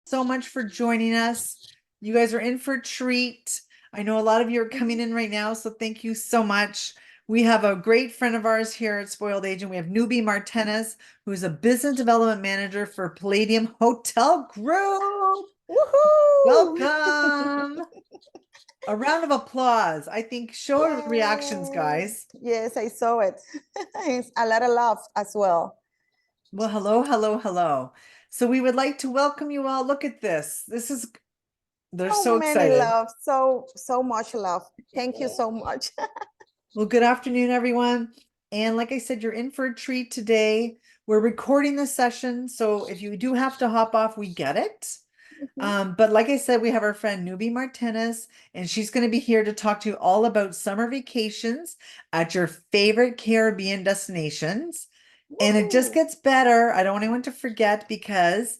so much for joining us. You guys are in for a treat. I know a lot of you are coming in right now, so thank you so much. We have a great friend of ours here at Spoiled Agent. We have Newbie Martinez, who's a business development manager for Palladium Hotel Group. Woohoo! Welcome. A round of applause. I think show our reactions, guys. Yes, I saw it. It's a lot of love as well. Well, hello, hello, hello. So we would like to welcome you all. Look at this. They're so many excited. love, so much love. Thank you so much. Well, good afternoon, everyone. And like I said, you're in for a treat today. We're recording this session, so if you do have to hop off, we get it. But like I said, we have our friend Newbie Martinez, and she's going to be here to talk to you all about summer vacations at your favorite Caribbean destinations. And it just gets better. I don't want anyone to forget, because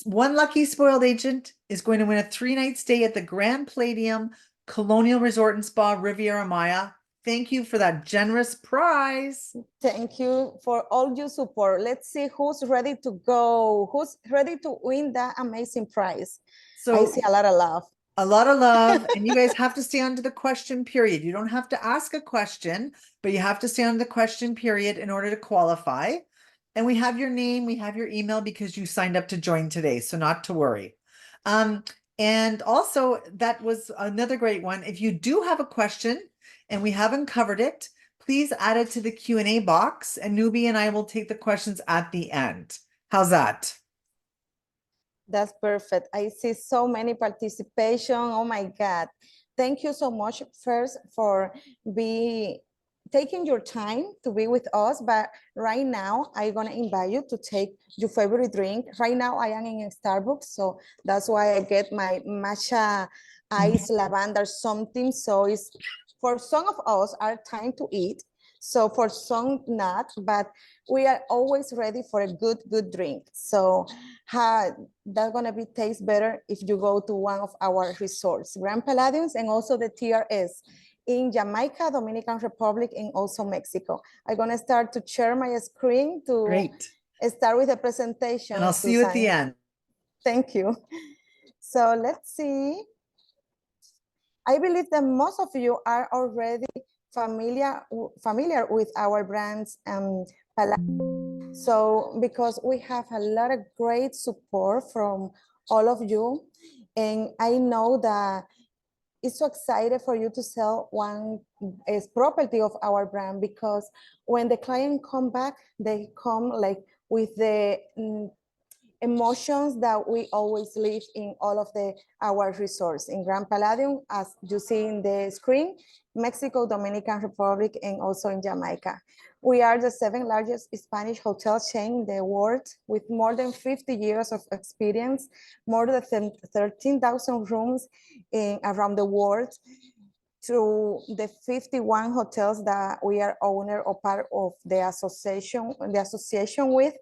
one lucky spoiled agent is going to win a 3-night stay at the Grand Palladium Colonial Resort and Spa Riviera Maya. Thank you for that generous prize. Thank you for all your support. Let's see who's ready to go, who's ready to win that amazing prize. So I see a lot of love. A lot of love, and you guys have to stay on to the question period. You don't have to ask a question, but you have to stay on the question period in order to qualify. And we have your name, we have your email, because you signed up to join today, so not to worry. And also, that was another great one. If you do have a question and we haven't covered it, please add it to the Q&A box, and Newbie and I will take the questions at the end. How's that? That's perfect. I see so many participation. Oh my God. Thank you so much first for taking your time to be with us. But right now, I'm gonna invite you to take your favorite drink. Right now, I am in Starbucks, so that's why I get my matcha ice lavender something. So it's, for some of us, our time to eat. So for some not, but we are always ready for a good drink. So that's gonna be taste better if you go to one of our resorts, Grand Palladium, and also the TRS in Jamaica, Dominican Republic, and also Mexico. I'm gonna start to share my screen to start with the presentation. And I'll see you at the end. Thank you. So let's see. I believe that most of you are already familiar with our brands. So because we have a lot of great support from all of you, and I know that it's so excited for you to sell one property of our brand, because when the client come back, they come like with the emotions that we always live in all of our resorts in Grand Palladium, as you see in the screen, Mexico, Dominican Republic, and also in Jamaica. We are the 7th largest Spanish hotel chain in the world, with more than 50 years of experience, more than 13,000 rooms around the world, through the 51 hotels that we are owner or part of the association with,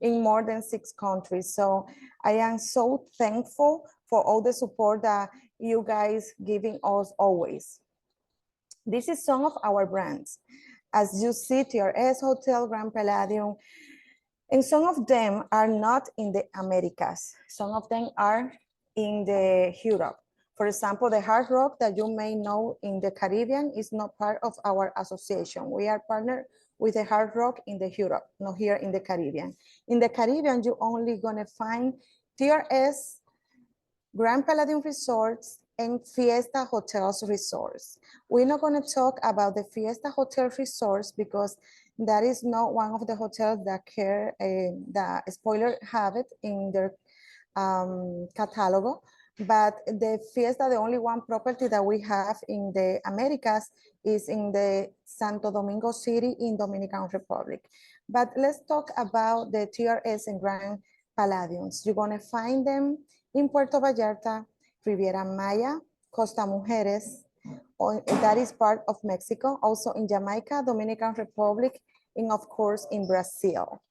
in more than 6 countries. So I am so thankful for all the support that you guys giving us always. This is some of our brands. As you see, TRS Hotel, Grand Palladium, and some of them are not in the Americas. Some of them are in the Europe. For example, the Hard Rock that you may know in the Caribbean is not part of our association. We are partnered with the Hard Rock in the Europe, not here in the Caribbean. In the Caribbean, you're only gonna find TRS, Grand Palladium Resorts, and Fiesta Hotels Resorts. We're not gonna talk about the Fiesta Hotel Resorts because that is not one of the hotels that the spoiler have it in their catalog. But the Fiesta, the only one property that we have in the Americas, is in the Santo Domingo City in Dominican Republic. But let's talk about the TRS and Grand Palladiums. You're gonna find them in Puerto Vallarta, Riviera Maya, Costa Mujeres, that is part of Mexico, also in Jamaica, Dominican Republic, and of course in Brazil.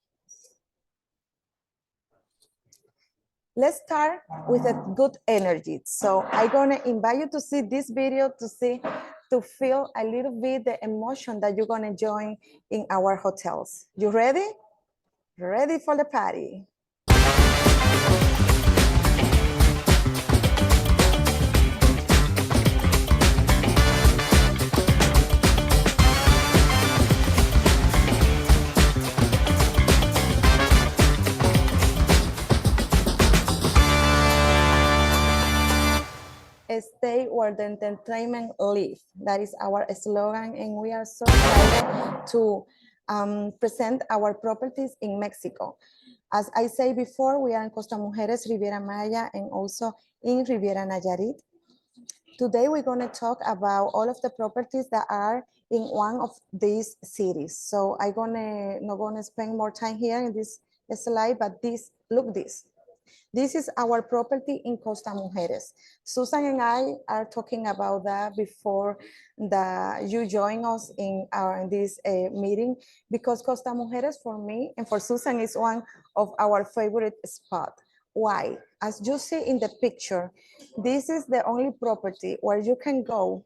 Let's start with a good energy. So I'm gonna invite you to see this video to feel a little bit the emotion that you're gonna join in our hotels. You ready? Ready for the party? stay where the entertainment live. That is our slogan, and we are so excited to present our properties in Mexico. As I say before, we are in Costa Mujeres, Riviera Maya, and also in Riviera Nayarit. Today, we're going to talk about all of the properties that are in one of these cities. So I'm not gonna spend more time here in this slide, but look this. This is our property in Costa Mujeres. Susan and I are talking about that before you join us in this meeting, because Costa Mujeres for me and for Susan is one of our favorite spots. Why? As you see in the picture, this is the only property where you can go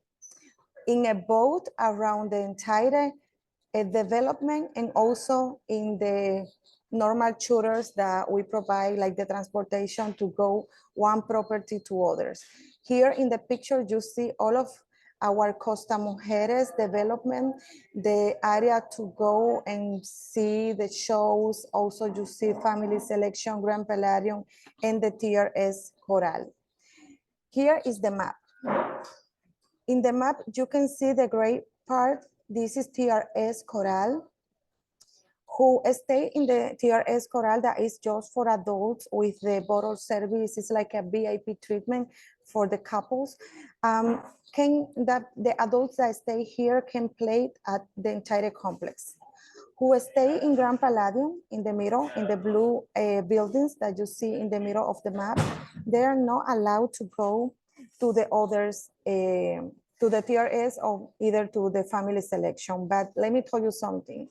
in a boat around the entire development, and also in the normal tours that we provide, like the transportation to go one property to others. Here in the picture, you see all of our Costa Mujeres development, the area to go and see the shows. Also, you see Family Selection, Grand Palladium, and the TRS Coral. Here is the map. In the map, you can see the gray part. This is TRS Coral. Who stay in the TRS Coral that is just for adults with the bottle service. It's like a VIP treatment for the couples. The adults that stay here can play at the entire complex. Who stay in Grand Palladium in the middle, in the blue buildings that you see in the middle of the map, they are not allowed to go to the others, to the TRS or either to the Family Selection. But let me tell you something.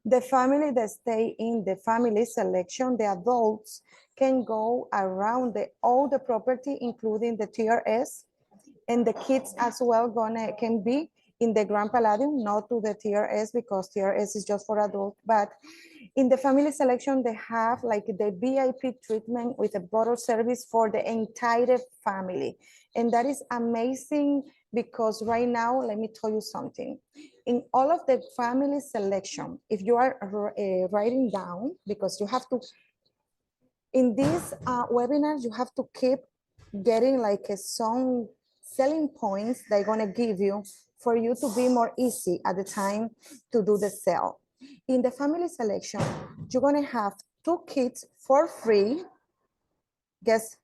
The family that stay in the Family Selection, the adults can go around all the property, including the TRS, and the kids as well can be in the Grand Palladium, not to the TRS, because TRS is just for adults. But in the Family Selection, they have like the VIP treatment with a bottle service for the entire family. And that is amazing, because right now, let me tell you something. In all of the Family Selection, if you are writing down, because you have to, in these webinars, you have to keep getting like some selling points they're gonna give you for you to be more easy at the time to do the sale. In the Family Selection, you're gonna have 2 kids for free. Guess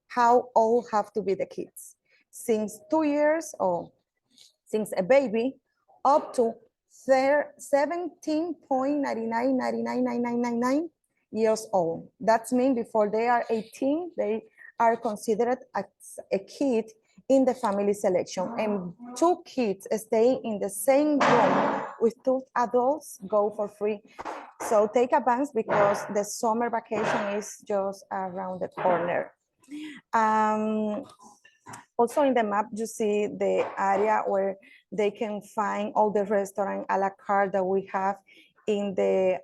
how old have to be the kids? Since 2 years or since a baby up to 17.999999 years old. That means before they are 18, they are considered as a kid in the Family Selection, and 2 kids staying in the same room with 2 adults go for free. So take advance, because the summer vacation is just around the corner. Also in the map, you see the area where they can find all the restaurant a la carte that we have in the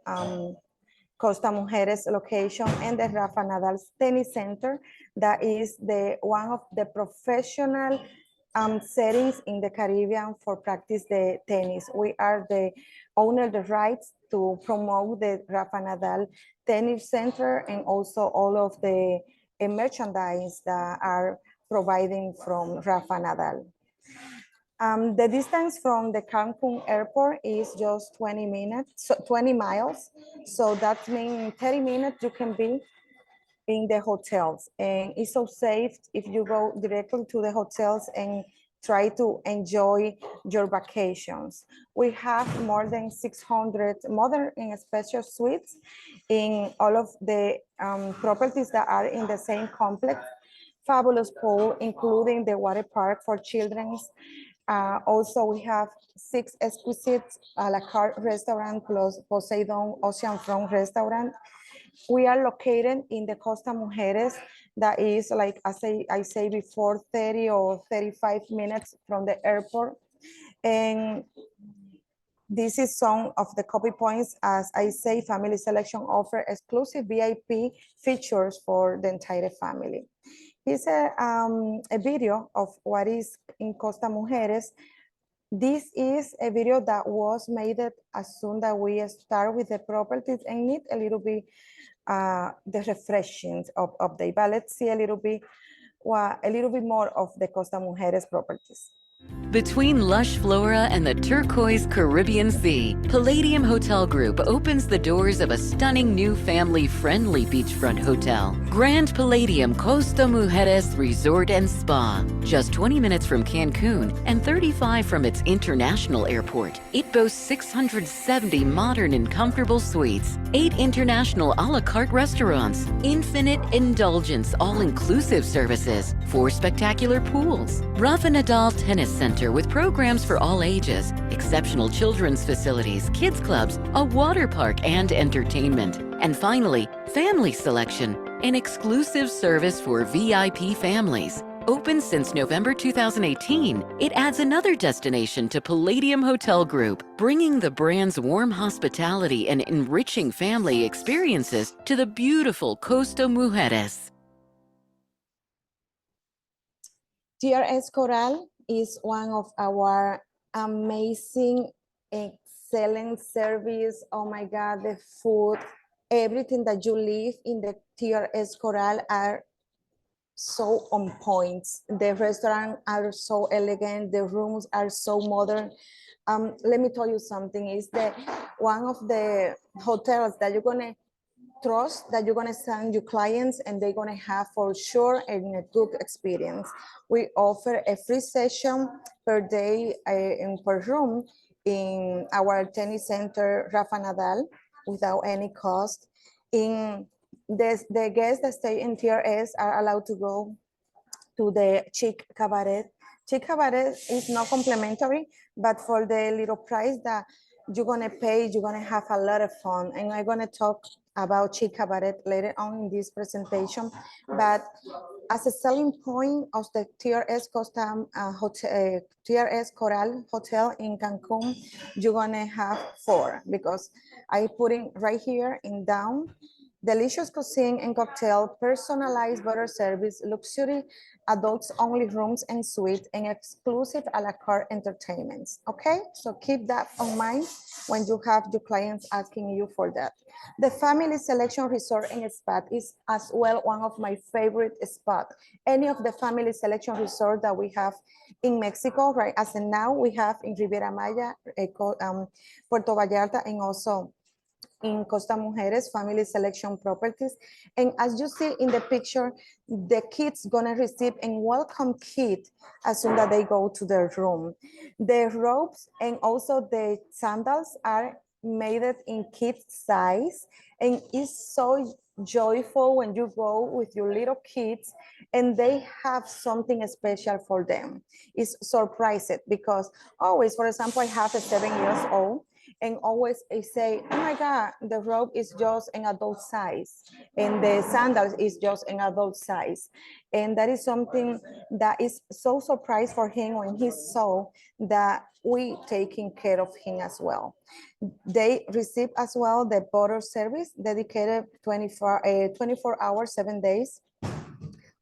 Costa Mujeres location, and the Rafa Nadal Tennis Center. That is one of the professional settings in the Caribbean for practice the tennis. We are the owner the rights to promote the Rafa Nadal Tennis Center, and also all of the merchandise that are providing from Rafa Nadal. The distance from the Cancun airport is just 20 miles. So that means 30 minutes you can be in the hotels. And it's so safe if you go directly to the hotels and try to enjoy your vacations. We have more than 600 modern and special suites in all of the properties that are in the same complex. Fabulous pool, including the water park for children. Also, we have 6 exquisite a la carte restaurant plus Poseidon oceanfront restaurant. We are located in the Costa Mujeres, that is, like I say before, 30 or 35 minutes from the airport. And this is some of the copy points. As I say, Family Selection offer exclusive VIP features for the entire family. Here's a video of what is in Costa Mujeres. This is a video that was made as soon as we start with the properties and need a little bit the refreshing of update. But let's see a little bit a little bit more of the Costa Mujeres properties. Between lush flora and the turquoise Caribbean Sea, Palladium Hotel Group opens the doors of a stunning new family-friendly beachfront hotel. Grand Palladium Costa Mujeres Resort and Spa. Just 20 minutes from Cancun and 35 from its international airport. It boasts 670 modern and comfortable suites, 8 international a la carte restaurants, infinite indulgence all-inclusive services, 4 spectacular pools, Rafa Nadal Tennis Center with programs for all ages, exceptional children's facilities, kids clubs, a water park and entertainment. And finally, family selection, an exclusive service for VIP families. Open since November 2018, it adds another destination to Palladium Hotel Group, bringing the brand's warm hospitality and enriching family experiences to the beautiful Costa Mujeres. TRS Coral is one of our amazing, excellent service. Oh my God, the food, everything that you live in the TRS Coral are so on point. The restaurants are so elegant. The rooms are so modern. Let me tell you something, is that one of the hotels that you're gonna trust, that you're gonna send your clients and they're gonna have for sure a good experience. We offer a free session per day and per room in our tennis center, Rafa Nadal, without any cost. In the guests that stay in TRS are allowed to go to the Chic Cabaret. Chic Cabaret is not complimentary, but for the little price that you're gonna pay, you're gonna have a lot of fun. And I'm gonna talk about Chic Cabaret later on in this presentation. But as a selling point of the TRS Costa Hotel, TRS Coral Hotel in Cancun, you're gonna have 4 because I put it right here in down. Delicious cuisine and cocktail, personalized butter service, luxury adults only rooms and suite, and exclusive a la carte entertainments. Okay, so keep that in mind when you have your clients asking you for that. The Family Selection Resort and Spa is as well one of my favorite spots. Any of the Family Selection Resort that we have in Mexico, right? As in now, we have in Riviera Maya, Puerto Vallarta, and also in Costa Mujeres Family Selection Properties. And as you see in the picture, the kids gonna receive a welcome kit as soon as they go to their room. The robes and also the sandals are made it in kids size, and it's so joyful when you go with your little kids and they have something special for them. It's surprised because always, for example, I have a 7 years old, and always I say, oh my God, the robe is just an adult size and the sandals is just an adult size. And that is something that is so surprised for him when he saw that we taking care of him as well. They receive as well the border service dedicated 24 hours, 7 days,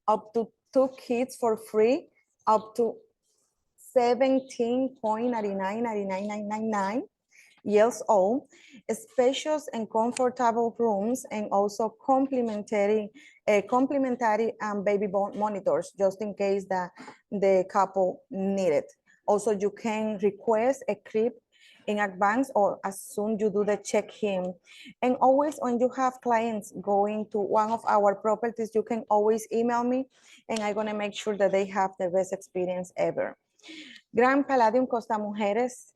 up to 2 kids for free, up to 17.99 years old, spacious and comfortable rooms, and also complimentary baby monitors, just in case that the couple need it. Also, you can request a crib in advance or as soon you do the check-in. And always when you have clients going to one of our properties, you can always email me and I'm gonna make sure that they have the best experience ever. Grand Palladium Costa Mujeres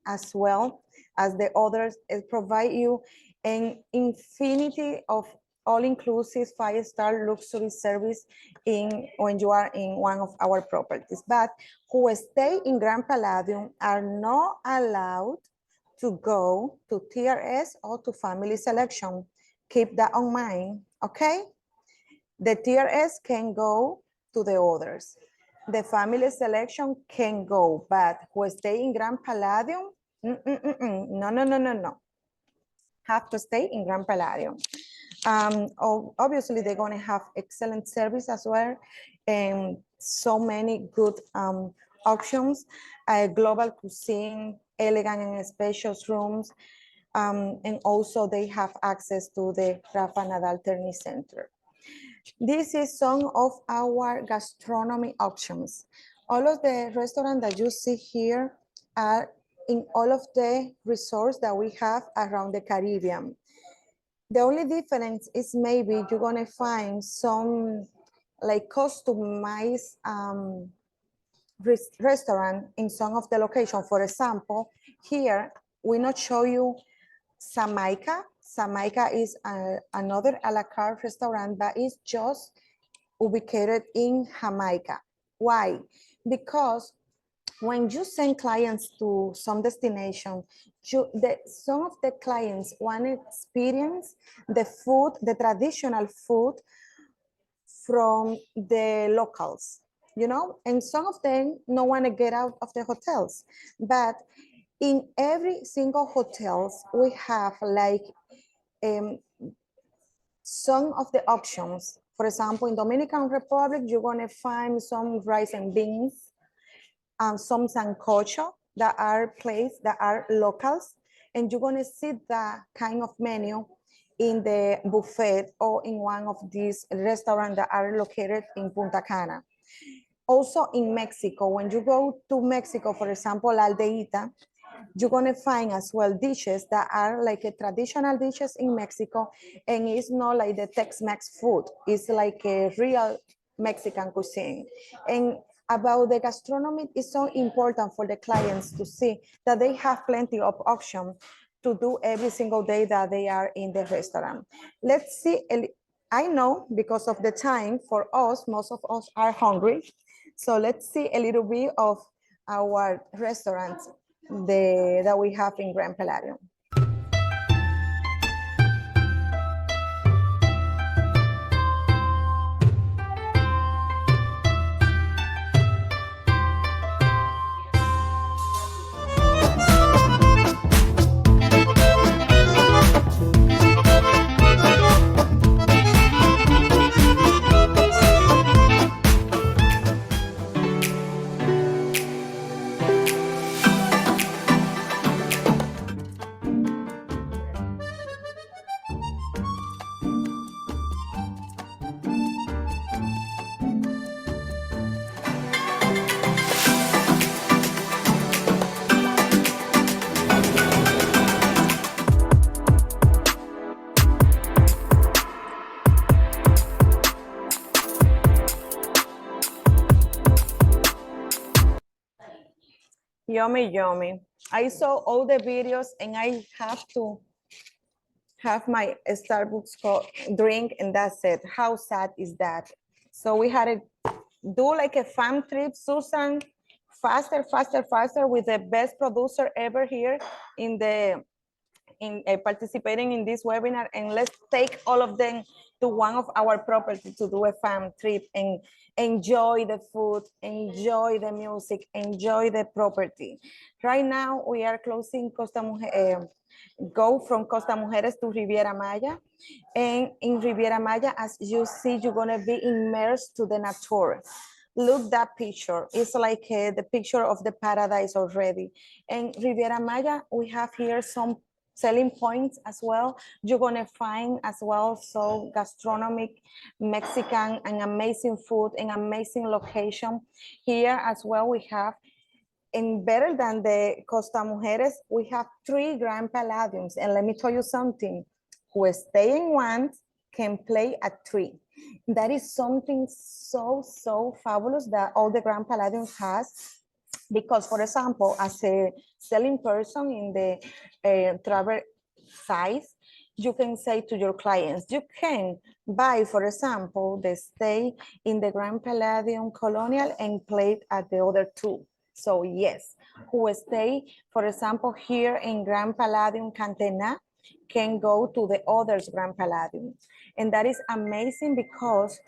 as well as the others, it provide you an infinity of all-inclusive 5-star luxury service when you are in one of our properties. But who stay in Grand Palladium are not allowed to go to TRS or to family selection. Keep that on mind, okay? The TRS can go to the others. The family selection can go, but who stay in Grand Palladium, no. Have to stay in Grand Palladium. Obviously, they're going to have excellent service as well, and so many good options, global cuisine, elegant and spacious rooms, and also they have access to the Rafa Nadal Tennis Center. This is some of our gastronomy options. All of the restaurants that you see here are in all of the resorts that we have around the Caribbean. The only difference is maybe you're gonna find some like customized restaurant in some of the location. For example, here we not show you Jamaica. Jamaica is another a la carte restaurant that is just ubicated in Jamaica. Why? Because when you send clients to some destination, some of the clients want to experience the food, the traditional food from the locals, you know, and some of them don't want to get out of the hotels. But in every single hotels, we have like um, some of the options. For example, in Dominican Republic, you're gonna find some rice and beans, some sancocho that are placed, that are locals, and you're gonna see that kind of menu in the buffet or in one of these restaurants that are located in Punta Cana. Also in Mexico, when you go to Mexico, for example, Aldeita, you're gonna find as well dishes that are like a traditional dishes in Mexico, and it's not like the Tex-Mex food. It's like a real Mexican cuisine. And about the gastronomy, it's so important for the clients to see that they have plenty of options to do every single day that they are in the restaurant. Let's see. I know because of the time for us, most of us are hungry. So let's see a little bit of our restaurants that we have in Grand Palladium. Yummy, yummy. I saw all the videos and I have to have my Starbucks drink and that's it. How sad is that? So we had to do like a fam trip, Susan, faster, faster, faster with the best producer ever here in the participating in this webinar, and let's take all of them to one of our properties to do a fam trip and enjoy the food, enjoy the music, enjoy the property. Right now we are closing go from Costa Mujeres to Riviera Maya, and in Riviera Maya, as you see, you're gonna be immersed to the nature. Look that picture. It's like the picture of the paradise already. And Riviera Maya, we have here some selling points as well. You're gonna find as well so gastronomic, Mexican, and amazing food and amazing location. Here as well we have, and better than the Costa Mujeres, we have 3 Grand Palladiums. And let me tell you something, who stay in one can play at 3. That is something so fabulous that all the Grand Palladiums has. Because, for example, as a selling person in the travel size, you can say to your clients, you can buy, for example, the stay in the Grand Palladium Colonial and play at the other 2. So yes, who stay, for example, here in Grand Palladium Cantena can go to the others Grand Palladium. And that is amazing because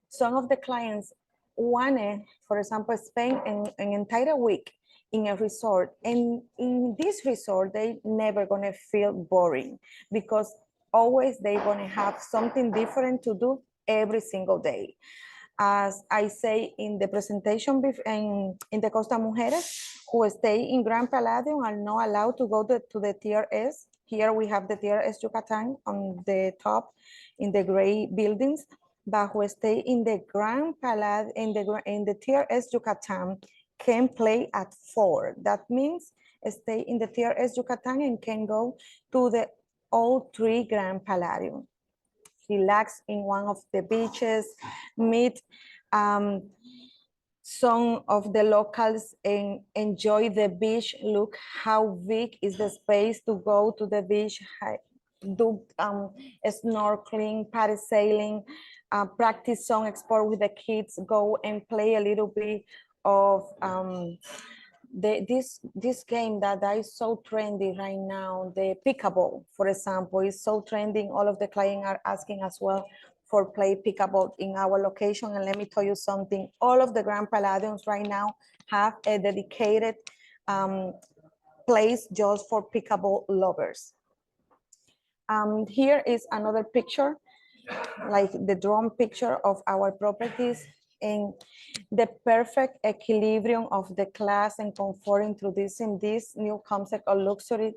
some of the clients wanted, for example, spend an entire week in a resort. And in this resort, they never gonna feel boring because always they gonna have something different to do every single day. As I say in the presentation in the Costa Mujeres, who stay in Grand Palladium are not allowed to go to the TRS. Here we have the TRS Yucatan on the top in the gray buildings. but who stay in the Grand Palad in the TRS Yucatan can play at 4. That means stay in the TRS Yucatan and can go to the all 3 Grand Palladium. Relax in one of the beaches, meet some of the locals and enjoy the beach. Look how big is the space to go to the beach, do snorkeling, parasailing, practice some sport with the kids, go and play a little bit of this game that is so trendy right now, the pickleball, for example, is so trending. All of the clients are asking as well for play pickleball in our location. And let me tell you something, all of the Grand Palladiums right now have a dedicated place just for pickleball lovers. Here is another picture, like the drone picture of our properties, and the perfect equilibrium of the class and comfort introducing this new concept of luxury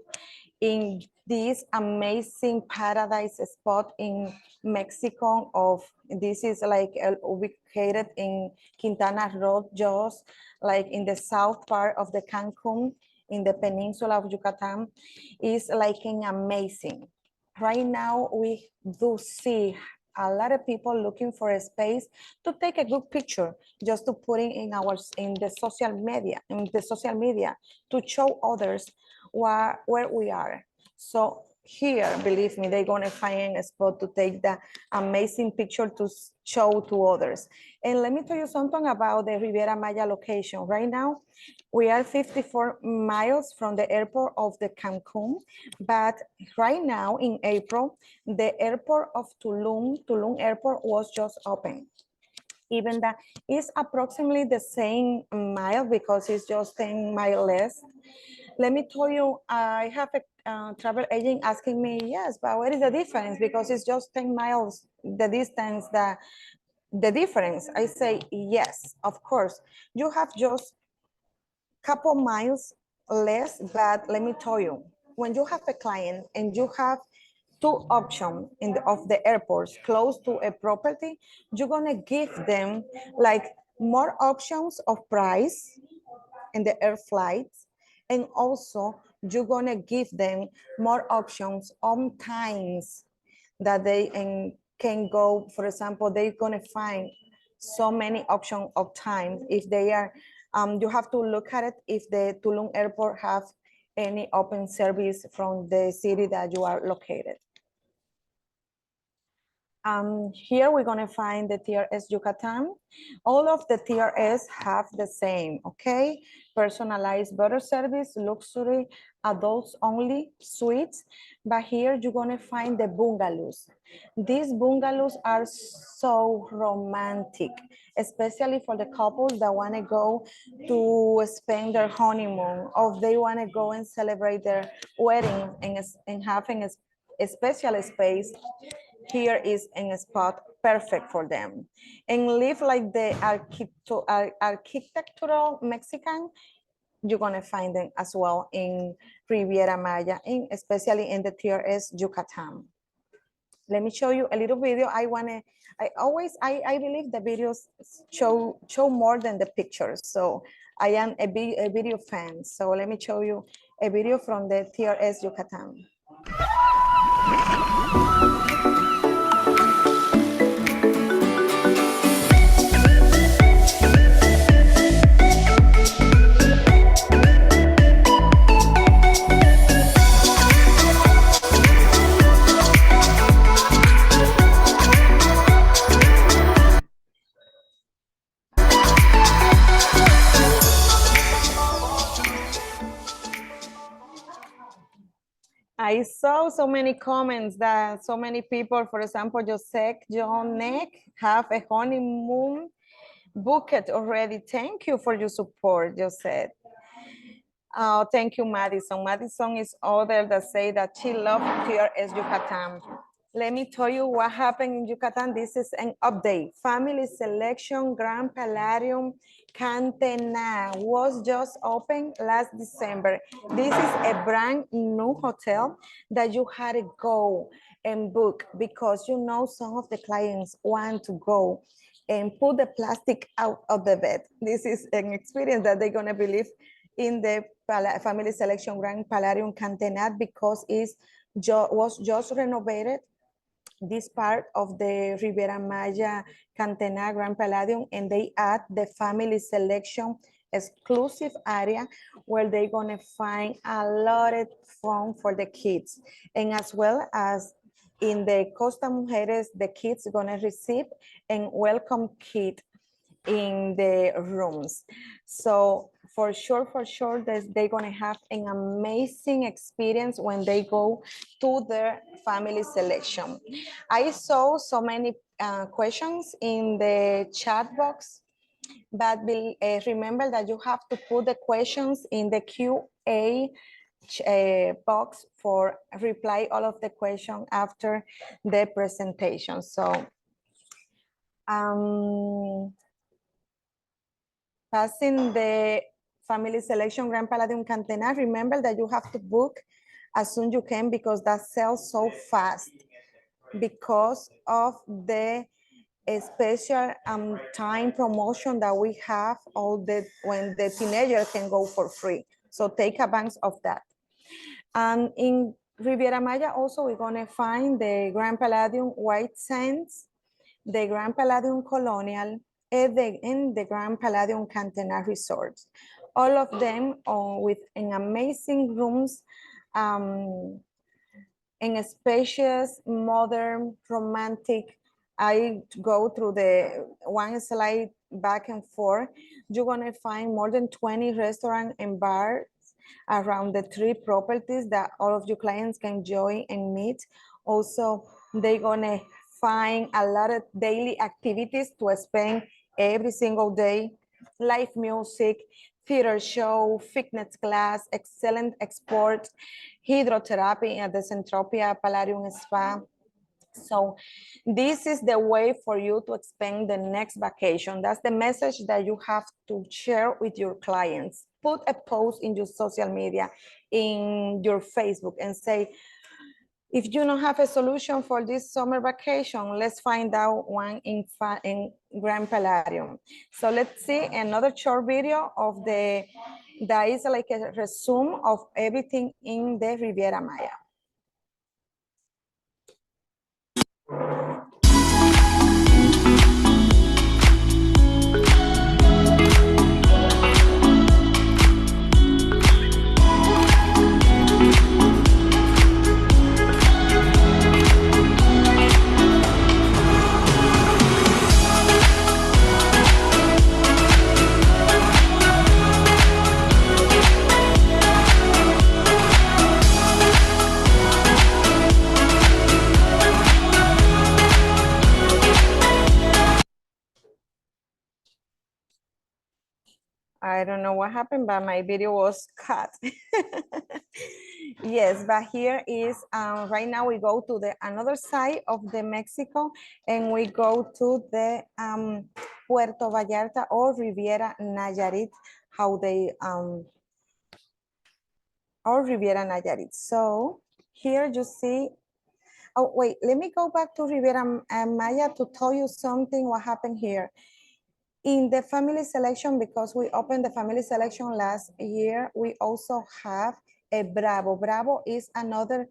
in this amazing paradise spot in Mexico. This is like ubicated in Quintana Roo, just like in the south part of the Cancun, in the peninsula of Yucatan. Is like an amazing. Right now we do see a lot of people looking for a space to take a good picture, just to put it in the social media to show others where we are. So here, believe me, they're gonna find a spot to take the amazing picture to show to others. And let me tell you something about the Riviera Maya location. Right now, we are 54 miles from the airport of the Cancun, but right now in April, the airport of Tulum Airport was just open. Even that is approximately the same mile because it's just 10 miles less. Let me tell you, I have a travel agent asking me, yes, but what is the difference? Because it's just 10 miles, the distance, the difference. I say, yes, of course. You have just couple miles less, but let me tell you, when you have a client and you have two options of the airports close to a property, you're gonna give them like more options of price in the air flights, and also you're gonna give them more options on times that they can go. For example, they're gonna find so many options of time if they are, you have to look at it if the Tulum airport have any open service from the city that you are located. Here we're gonna find the TRS Yucatan. All of the TRS have the same, okay? Personalized butter service, luxury, adults only suites. But here you're gonna find the bungalows. These bungalows are so romantic, especially for the couples that wanna go to spend their honeymoon, or they wanna go and celebrate their wedding and having a special space. Here is a spot perfect for them, and live like the architectural Mexican. You're gonna find them as well in Riviera Maya, especially in the TRS Yucatan. Let me show you a little video. I believe the videos show more than the pictures. So I am a video fan. So let me show you a video from the TRS Yucatan. I saw so many comments that so many people, for example, Josek, John Neck, have a honeymoon booked already. Thank you for your support, Joseph. Oh, thank you, Madison. Madison is other that say that she loves TRS Yucatan. Let me tell you what happened in Yucatan. This is an update. Family Selection Grand Palladium Cantena was just opened last December. This is a brand new hotel that you had to go and book, because you know some of the clients want to go and put the plastic out of the bed. This is an experience that they're gonna believe in the Family Selection Grand Palladium Cantenat, because it was just renovated, this part of the Riviera Maya Cantenat Grand Palladium, and they add the Family Selection exclusive area where they're gonna find a lot of fun for the kids. And as well as in the Costa Mujeres, the kids gonna receive a welcome kit in the rooms. So for sure, they're gonna have an amazing experience when they go to their family selection. I saw so many questions in the chat box, but remember that you have to put the questions in the QA box for reply all of the questions after the presentation. So passing the Family Selection Grand Palladium Cantenat, remember that you have to book as soon you can, because that sells so fast because of the special time promotion that we have when the teenager can go for free. So take advantage of that. And in Riviera Maya also, we're gonna find the Grand Palladium White Sands, the Grand Palladium Colonial, and the Grand Palladium Cantenat Resorts. All of them with an amazing rooms, in a spacious, modern, romantic. I go through the one slide back and forth. You're gonna find more than 20 restaurants and bars around the 3 properties that all of your clients can join and meet. Also, they're gonna find a lot of daily activities to spend every single day: live music, theater show, fitness class, excellent sport, hydrotherapy at the Centropia Palladium Spa. So this is the way for you to spend the next vacation. That's the message that you have to share with your clients. Put a post in your social media, in your Facebook, and say, if you don't have a solution for this summer vacation, let's find out one in Grand Palladium. So let's see another short video of that is like a resume of everything in the Riviera Maya. I don't know what happened, but my video was cut. Yes, but here is, right now we go to the another side of the Mexico, and we go to the Puerto Vallarta or Riviera Nayarit, how they, or Riviera Nayarit. So here you see, oh wait, let me go back to Riviera Maya to tell you something what happened here. In the family selection, because we opened the family selection last year, we also have a Bravo. Bravo is another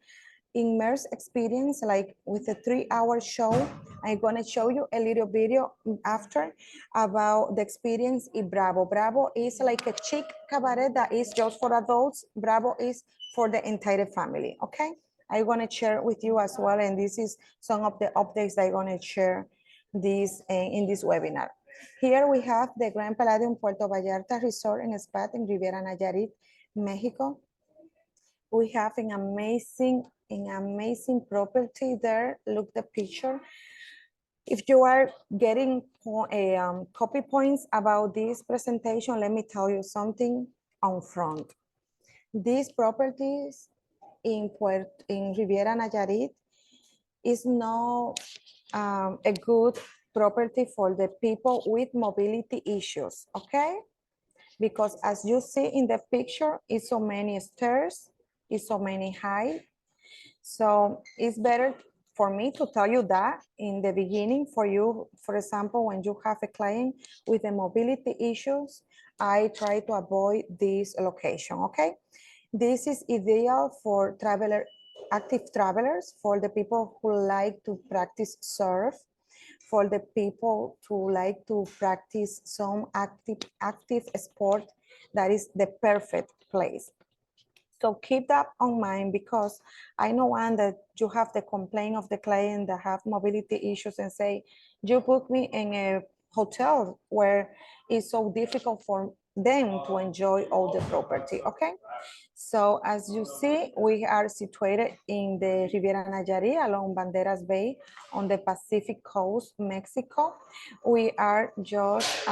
immersive experience, like with a 3-hour show. I'm gonna show you a little video after about the experience in Bravo. Bravo is like a chic cabaret that is just for adults. Bravo is for the entire family, okay? I'm gonna share with you as well, and this is some of the updates that I'm gonna share this in this webinar. Here we have the Grand Palladium Puerto Vallarta Resort and Spa in Riviera Nayarit, Mexico. We have an amazing property there. Look the picture. If you are getting copy points about this presentation, let me tell you something on front. These properties in Riviera Nayarit is not a good property for the people with mobility issues, okay? Because as you see in the picture, it's so many stairs, it's so many height. So it's better for me to tell you that in the beginning for you, for example, when you have a client with the mobility issues, I try to avoid this location, okay? This is ideal for active travelers, for the people who like to practice surf, for the people who like to practice some active sport. That is the perfect place. So keep that on mind, because I know one that you have the complaint of the client that have mobility issues and say, you book me in a hotel where it's so difficult for them to enjoy all the property, okay? So as you see, we are situated in the Riviera Nayarit along Banderas Bay on the Pacific coast, Mexico. We are just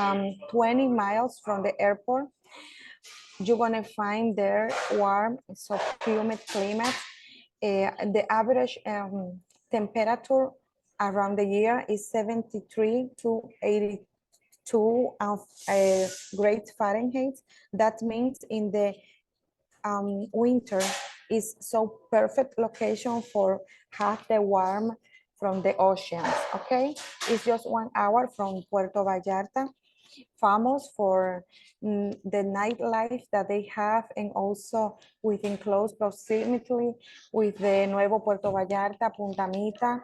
20 miles from the airport. You're gonna find there warm, so humid climate. The average temperature around the year is 73 to 82 grades Fahrenheit. That means in the winter is so perfect location for have the warm from the oceans, okay? It's just 1 hour from Puerto Vallarta, famous for the nightlife that they have, and also within close proximity with the Nuevo Puerto Vallarta, Punta Mita.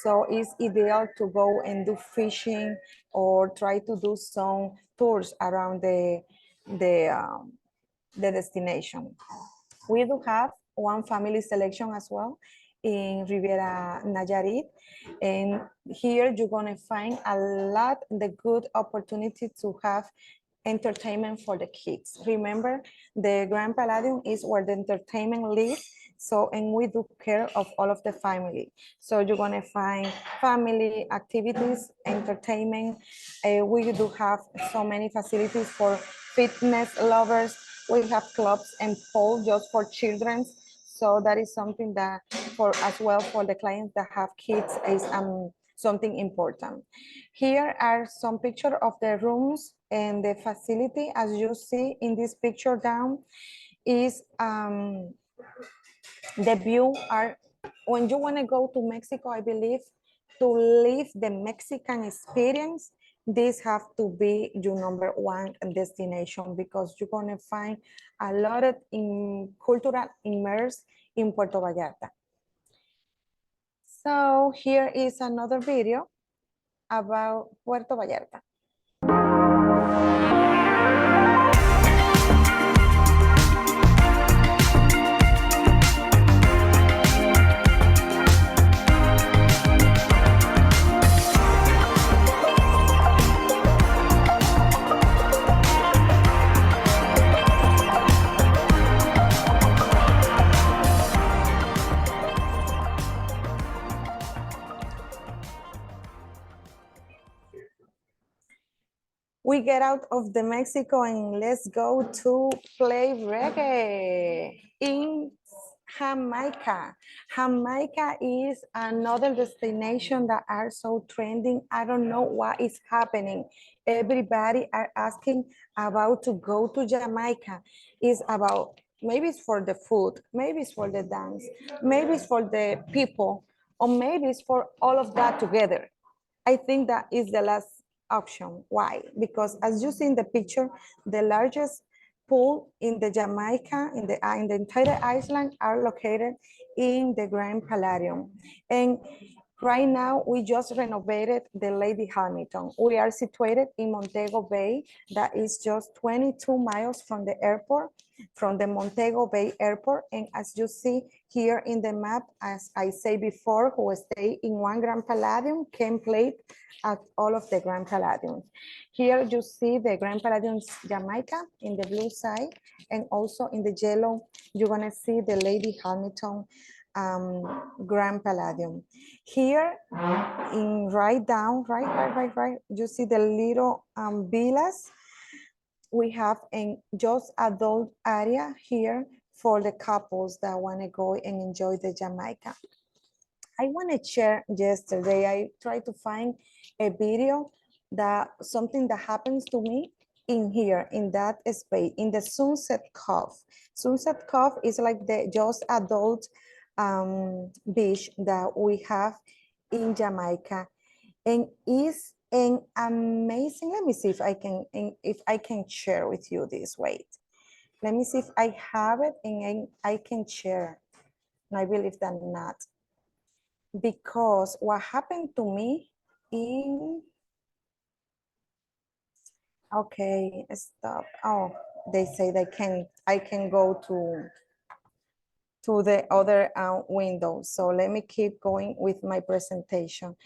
So it's ideal to go and do fishing or try to do some tours around the destination. We do have one family selection as well in Riviera Nayarit. And here you're gonna find a lot the good opportunity to have entertainment for the kids. Remember, the Grand Palladium is where the entertainment lives. So, and we do care of all of the family. So you're gonna find family activities, entertainment. We do have so many facilities for fitness lovers. We have clubs and pools just for children. So that is something that for as well for the clients that have kids is something important. Here are some pictures of the rooms and the facility. As you see in this picture down is the view are, when you want to go to Mexico, I believe, to live the Mexican experience, this have to be your number one destination, because you're going to find a lot of cultural immerse in Puerto Vallarta. So here is another video about Puerto Vallarta. We get out of the Mexico and let's go to play reggae in Jamaica. Jamaica is another destination that are so trending. I don't know what is happening. Everybody are asking about to go to Jamaica. It's about, maybe it's for the food, maybe it's for the dance, maybe it's for the people, or maybe it's for all of that together. I think that is the last option. Why? Because as you see in the picture, the largest pool in the Jamaica, in the entire island, are located in the Grand Palladium. And right now, we just renovated the Lady Hamilton. We are situated in Montego Bay, that is just 22 miles from the airport, from the Montego Bay Airport. And as you see here in the map, as I say before, who stay in one Grand Palladium can play at all of the Grand Palladiums. Here you see the Grand Palladium Jamaica in the blue side, and also in the yellow, you're gonna see the Lady Hamilton Grand Palladium. Here in right, you see the little villas. We have a just adult area here for the couples that want to go and enjoy the Jamaica. I want to share yesterday, I tried to find a video that something that happens to me in here, in that space, in the Sunset Cove. Sunset Cove is like the just adult beach that we have in Jamaica, and is an amazing. Let me see if I can share with you this. Wait, let me see if I have it and I can share. And I believe that not, because what happened to me in, okay, stop. Oh, they say I can go to the other window. So let me keep going with my presentation.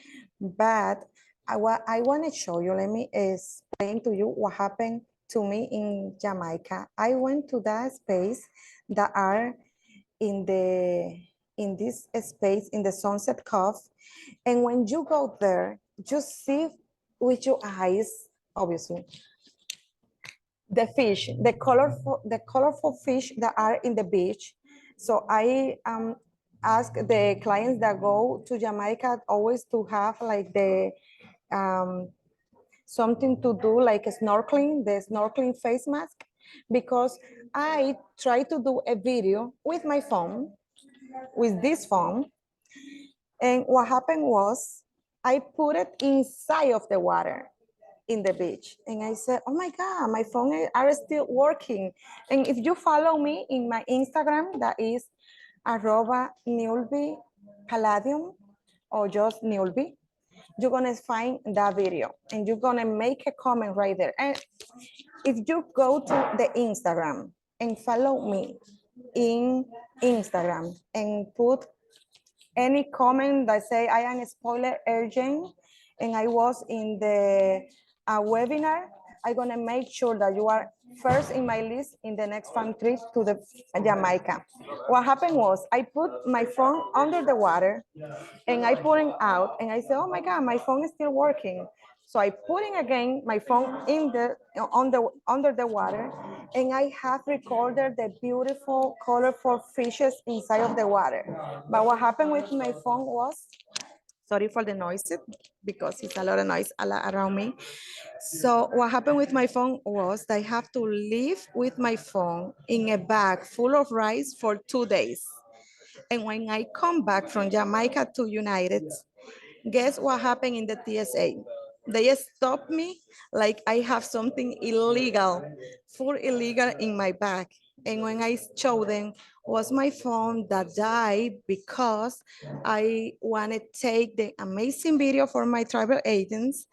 But I want to show you, let me explain to you what happened to me in Jamaica. I went to that space that are in this space in the Sunset Cove. And when you go there, just see with your eyes, obviously, the fish, the colorful fish that are in the beach. So I ask the clients that go to Jamaica always to have like the something to do like snorkeling, the snorkeling face mask, because I try to do a video with my phone, with this phone. And what happened was I put it inside of the water in the beach. And I said, oh my God, my phone are still working. And if you follow me in my Instagram, that is @Newlby Palladium, or just Newlby, you're gonna find that video and you're gonna make a comment right there. And if you go to the Instagram and follow me in Instagram and put any comment that say I am a spoiler agent and I was in the webinar, I'm gonna make sure that you are first in my list in the next fun trip to the Jamaica. What happened was I put my phone under the water and I put it out and I said, oh my God, my phone is still working. So I put in again my phone in under the water, and I have recorded the beautiful, colorful fishes inside of the water. But what happened with my phone was, sorry for the noise, because it's a lot of noise around me. So what happened with my phone was I have to live with my phone in a bag full of rice for 2 days. And when I come back from Jamaica to United, guess what happened in the TSA? They stopped me like I have something illegal, full illegal in my bag. And when I showed them, was my phone that died because I want to take the amazing video for my travel agents.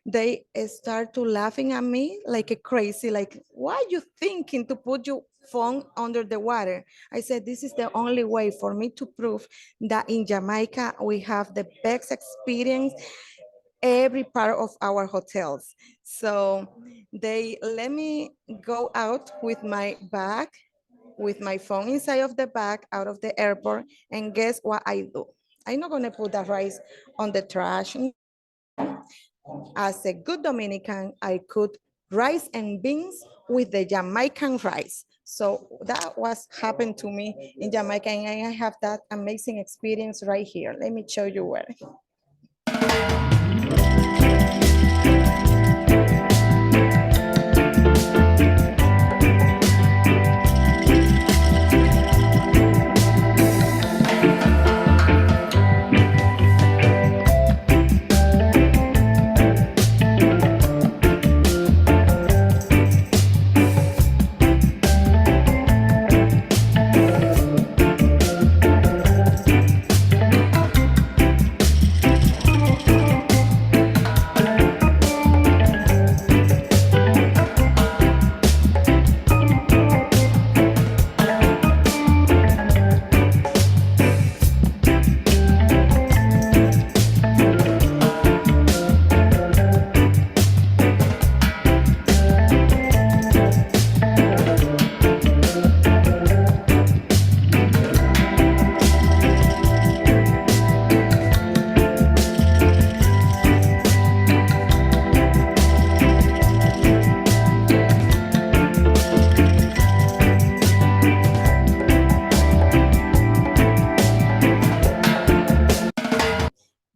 They start to laughing at me like a crazy, like, why are you thinking to put your phone under the water? I said, this is the only way for me to prove that in Jamaica, we have the best experience every part of our hotels. So they let me go out with my bag, with my phone inside of the bag out of the airport. And guess what I do? I'm not gonna put the rice on the trash. As a good Dominican, I cooked rice and beans with the Jamaican rice. So that was happened to me in Jamaica, and I have that amazing experience right here. Let me show you where.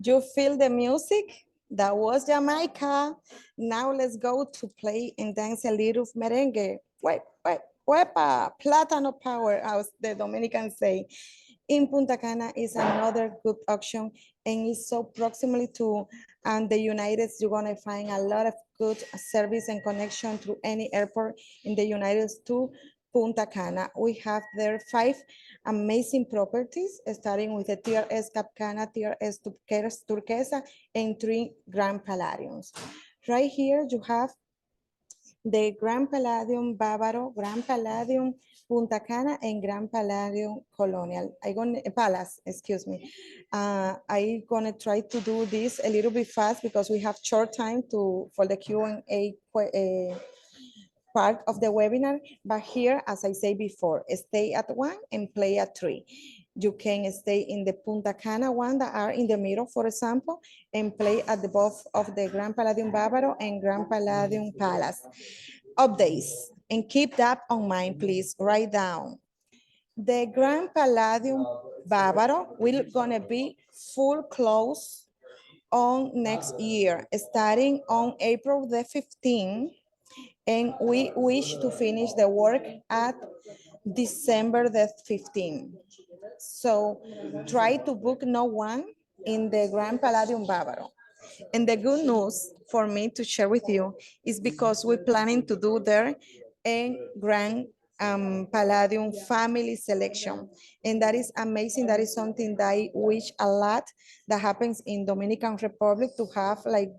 You feel the music? That was Jamaica. Now let's go to play and dance a little merengue. Huepa, plátano power, as the Dominicans say. in Punta Cana is another good option, and it's so proximally to the United States. You're gonna find a lot of good service and connection through any airport in the United States to Punta Cana. We have there 5 amazing properties, starting with the TRS Cap Cana, TRS Turquesa, and 3 Grand Palladiums. Right here, you have the Grand Palladium Bávaro, Grand Palladium Punta Cana, and Grand Palladium Colonial. Palace, excuse me. I'm gonna try to do this a little bit fast because we have short time for the Q&A part of the webinar. But here, as I say before, stay at 1 and play at 3. You can stay in the Punta Cana one that are in the middle, for example, and play at the both of the Grand Palladium Bávaro and Grand Palladium Palace. Updates, and keep that on mind, please. Write down. The Grand Palladium Bávaro will gonna be full close on next year, starting on April the 15th, and we wish to finish the work at December the 15th. So try to book no one in the Grand Palladium Bávaro. And the good news for me to share with you is because we're planning to do there a Grand Palladium family selection. And that is amazing. That is something that I wish a lot that happens in Dominican Republic, to have like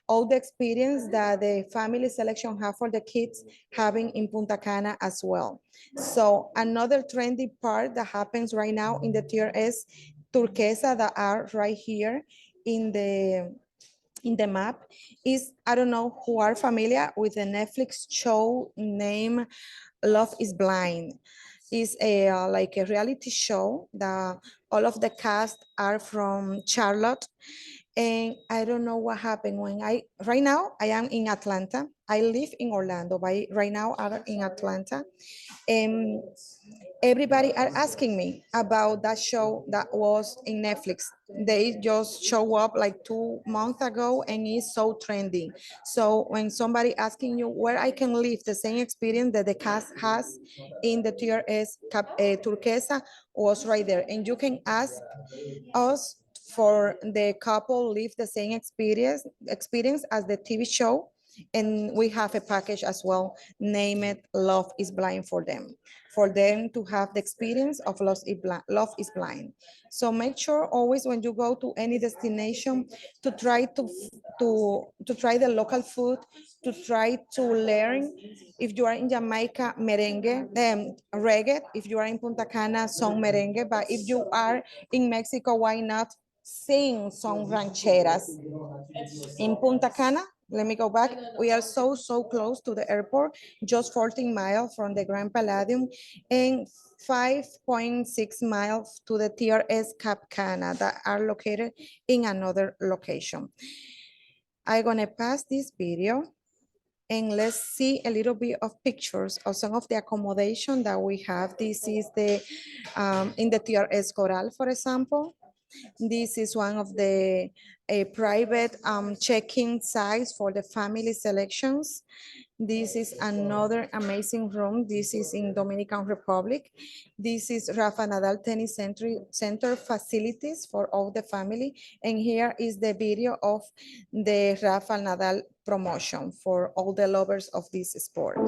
all the experience that the family selection have for the kids having in Punta Cana as well. So another trendy part that happens right now in the TRS Turquesa that are right here in the map is, I don't know who are familiar with the Netflix show named Love is Blind. Is like a reality show that all of the cast are from Charlotte. And I don't know what happened right now I am in Atlanta. I live in Orlando, but right now I'm in Atlanta. And everybody are asking me about that show that was in Netflix. They just show up like 2 months ago, and it's so trendy. So when somebody asking you where I can live the same experience that the cast has in the TRS Turquesa, was right there. And you can ask us for the couple live the same experience as the TV show. And we have a package as well, name it Love is Blind, for them to have the experience of Love is Blind. So make sure always when you go to any destination to try to try the local food, to try to learn. If you are in Jamaica, merengue, reggae. If you are in Punta Cana, song merengue. But if you are in Mexico, why not sing some rancheras? In Punta Cana, let me go back. We are so close to the airport, just 14 miles from the Grand Palladium and 5.6 miles to the TRS Cap Cana that are located in another location. I'm gonna pass this video and let's see a little bit of pictures of some of the accommodation that we have. This is the in the TRS Coral, for example. This is one of the private check-in sites for the family selections. This is another amazing room. This is in Dominican Republic. This is Rafa Nadal Tennis Center facilities for all the family. And here is the video of the Rafa Nadal promotion for all the lovers of this sport.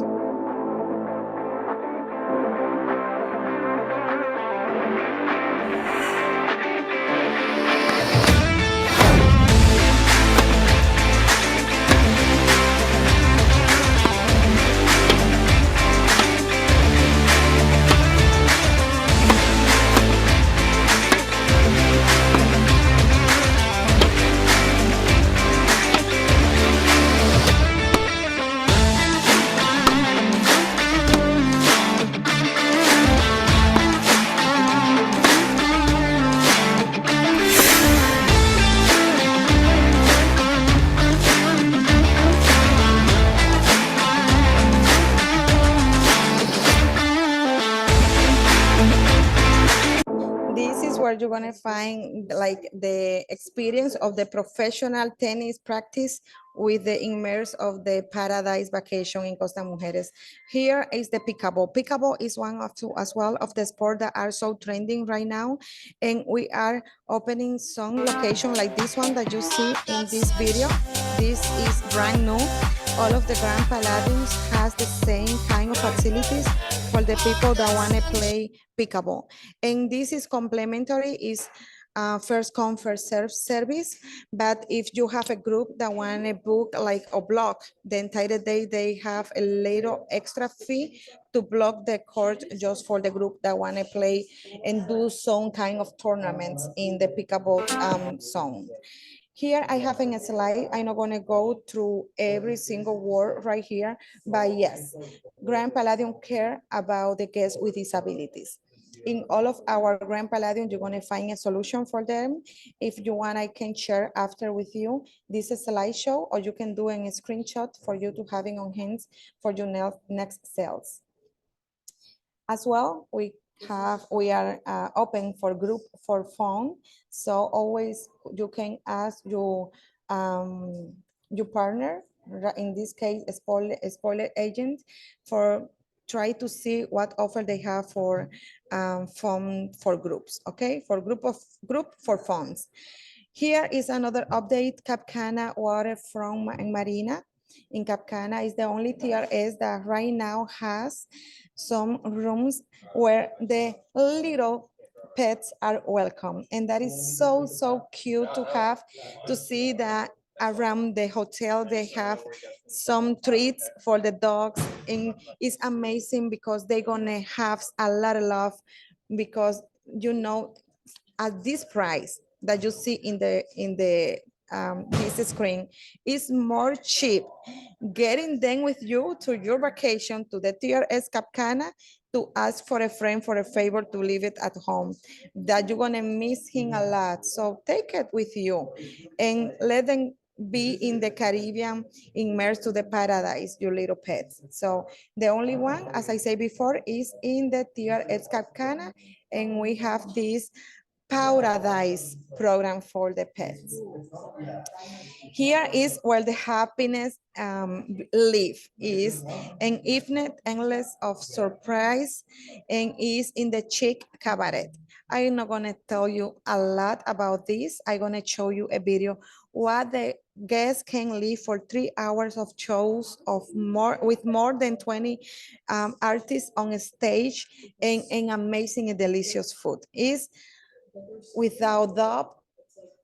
where you're gonna find like the experience of the professional tennis practice with the immerse of the Paradise Vacation in Costa Mujeres. Here is the pickleball. Pickleball is one of two as well of the sport that are so trending right now. And we are opening some location like this one that you see in this video. This is brand new. All of the Grand Palladiums has the same kind of facilities for the people that want to play pickleball. And this is complementary, is first come, first serve service. But if you have a group that want to book like a block, the entire day, they have a little extra fee to block the court just for the group that want to play and do some kind of tournaments in the pickleball zone. Here I have in a slide, I'm not gonna go through every single word right here, but yes, Grand Palladium care about the guests with disabilities. In all of our Grand Palladium, you're gonna find a solution for them. If you want, I can share after with you. This is a slideshow, or you can do a screenshot for you to having on hands for your next sales. As well, we are open for group for phone. So always you can ask your partner, in this case, a spoiler agent, for try to see what offer they have for phone for groups, okay? For group for phones. Here is another update, Cap Cana Waterfront Marina. In Cap Cana is the only TRS that right now has some rooms where the little pets are welcome. And that is so, so cute to have, to see that around the hotel they have some treats for the dogs. And it's amazing because they're gonna have a lot of love, because you know, at this price that you see in the this screen is more cheap getting them with you to your vacation to the TRS Cap Cana to ask for a friend for a favor to leave it at home, that you're gonna miss him a lot. So take it with you and let them be in the Caribbean, immersed to the paradise, your little pets. So the only one, as I said before, is in the TRS Cap Cana, and we have this Paradise program for the pets. Here is where the happiness live, is an evening endless of surprise, and is in the Chic Cabaret. I'm not gonna tell you a lot about this. I'm gonna show you a video what the guests can live for 3 hours of shows of more with more than 20 artists on stage, and amazing and delicious food. Is without doubt,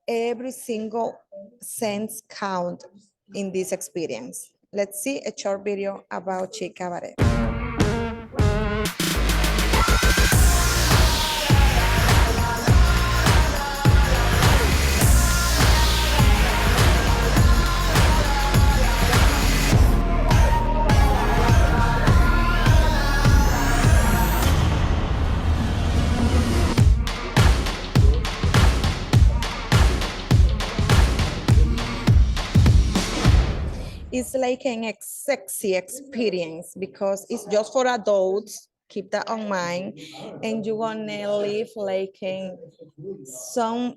every single cents count in this experience. Let's see a short video about Chic Cabaret. It's like an sexy experience because it's just for adults. Keep that on mind, and you're gonna live like in some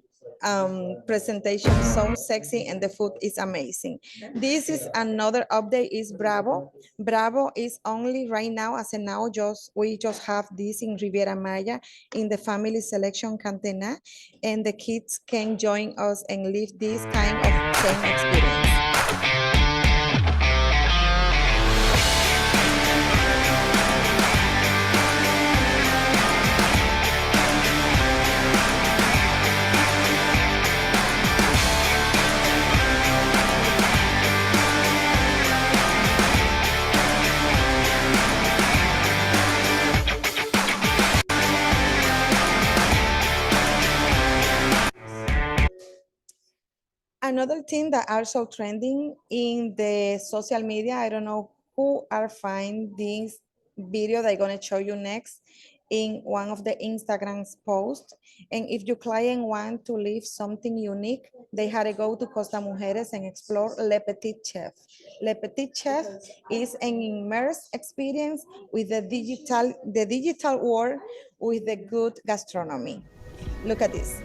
presentation, so sexy, and the food is amazing. This is another update, is Bravo. Bravo is only right now, as of now, we just have this in Riviera Maya in the family selection Cantena, and the kids can join us and live this kind of same experience. Another thing that also trending in the social media, I don't know who are finding this video that I'm gonna show you next in one of the Instagram's posts. And if your client want to live something unique, they had to go to Costa Mujeres and explore Le Petit Chef. Le Petit Chef is an immersed experience with the digital world with the good gastronomy. Look at this.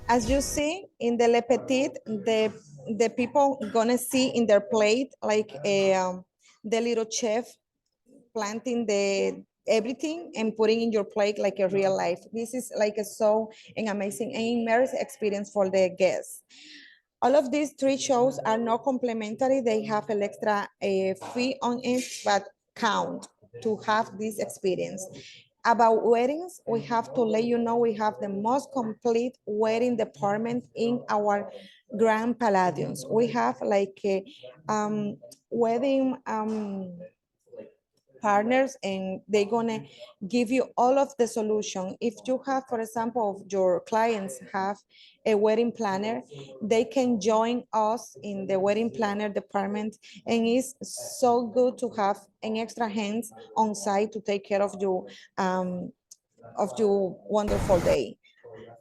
As you see in the Le Petit, the people gonna see in their plate like the little chef planting the everything and putting in your plate like a real life. This is like a so an amazing and immersive experience for the guests. All of these three shows are not complimentary. They have an extra fee on it, but count to have this experience. About weddings, we have to let you know we have the most complete wedding department in our Grand Palladiums. We have like a wedding partners and they're gonna give you all of the solution. If you have, for example, your clients have a wedding planner, they can join us in the wedding planner department, and it's so good to have an extra hands on site to take care of your wonderful day.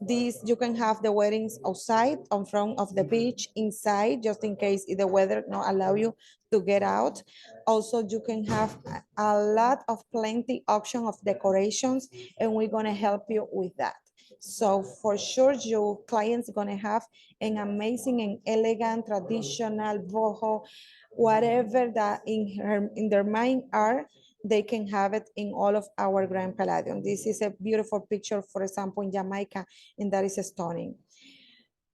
These you can have the weddings outside, on front of the beach, inside, just in case if the weather not allow you to get out. Also, you can have a lot of plenty option of decorations, and we're gonna help you with that. So for sure, your clients gonna have an amazing and elegant, traditional, boho, whatever that in their mind are, they can have it in all of our Grand Palladium. This is a beautiful picture, for example, in Jamaica, and that is stunning.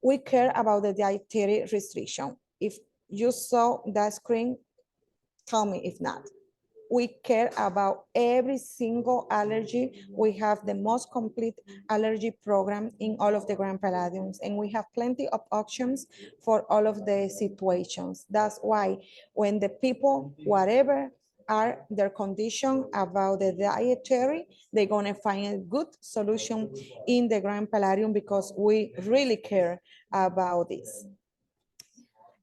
We care about the dietary restriction. If you saw that screen, tell me if not. We care about every single allergy. We have the most complete allergy program in all of the Grand Palladiums, and we have plenty of options for all of the situations. That's why when the people, whatever are their condition about the dietary, they're gonna find a good solution in the Grand Palladium because we really care about this.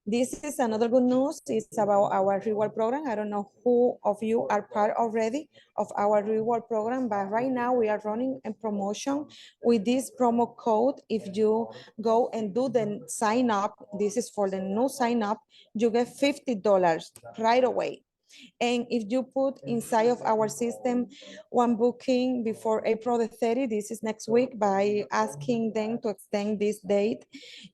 This is another good news. It's about our reward program. I don't know who of you are part already of our reward program, but right now we are running a promotion with this promo code. If you go and do the sign up, this is for the new sign up, you get $50 right away. And if you put inside of our system one booking before April the 30th, this is next week, by asking them to extend this date,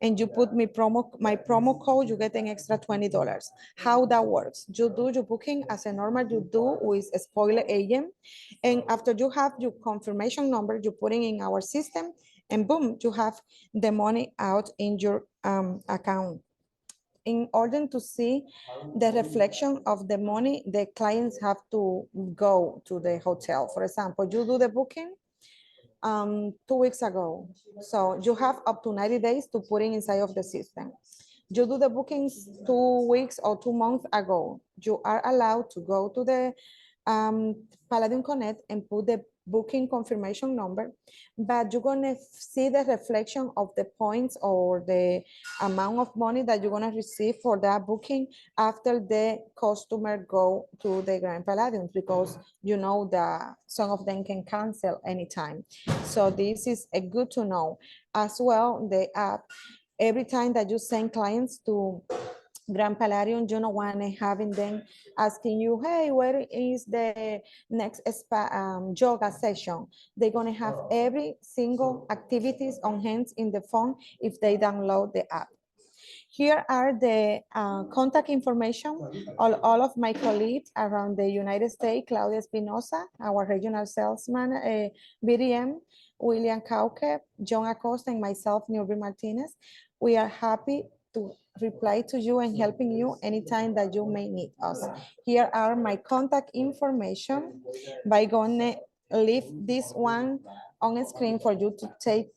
and you put my promo code, you get an extra $20. How that works? You do your booking as a normal you do with a spoiler agent, and after you have your confirmation number, you put it in our system, and boom, you have the money out in your account. In order to see the reflection of the money, the clients have to go to the hotel. For example, you do the booking 2 weeks ago. So you have up to 90 days to put it inside of the system. You do the bookings 2 weeks or 2 months ago. You are allowed to go to the Palladium Connect and put the booking confirmation number, but you're gonna see the reflection of the points or the amount of money that you're gonna receive for that booking after the customer go to the Grand Palladium, because you know that some of them can cancel anytime. So this is a good to know. As well, the app, every time that you send clients to Grand Palladium, you don't want to having them asking you, hey, where is the next yoga session? They're going to have every single activities on hands in the phone if they download the app. Here are the contact information. All of my colleagues around the United States: Claudia Espinosa, our regional salesman, BDM, William Kauke, John Acosta, and myself, Nilby Martinez. We are happy to reply to you and helping you anytime that you may need us. Here are my contact information. By going to leave this one on a screen for you to take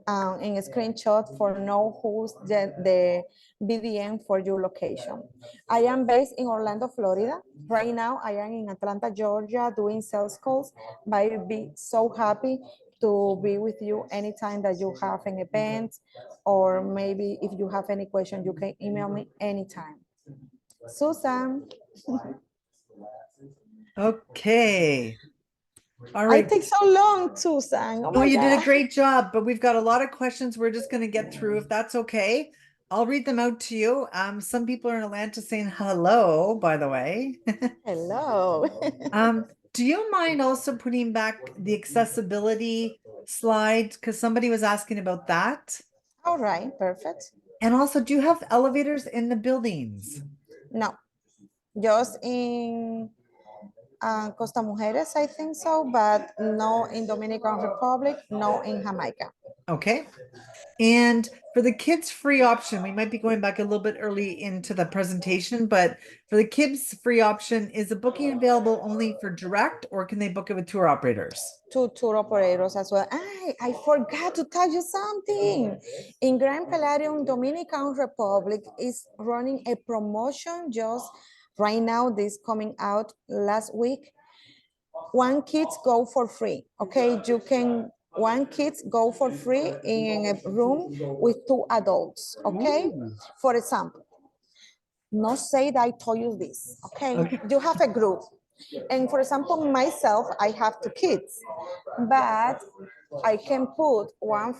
in a screenshot for know who's the BDM for your location. I am based in Orlando, Florida. Right now, I am in Atlanta, Georgia, doing sales calls, but I'll be so happy to be with you anytime that you have an event, or maybe if you have any question, you can email me anytime. Susan, Okay. All I right. take so long, Susan. Oh No, my you did a God. great job, but we've got a lot of questions we're just going to get through if that's okay. I'll read them out to you. Some people are in Atlanta saying hello, by the way. Hello. Do you mind also putting back the accessibility slide? Because somebody was asking about that. All right, perfect. And also, do you have elevators in the buildings? No, just in Costa Mujeres, I think so, but no in Dominican Republic, no in Jamaica. Okay. And for the kids free option, we might be going back a little bit early into the presentation, but for the kids free option, is the booking available only for direct or can they book it with tour operators? Two tour operators as well. I forgot to tell you something. In Grand Palladium, Dominican Republic is running a promotion just right now, this coming out last week. One kids go for free. Okay, you can one kids go for free in a room with two adults. Okay, Ooh. for example, not say that I told you this. Okay, Okay. you have a group, and for example, myself, I have two kids, but I can put one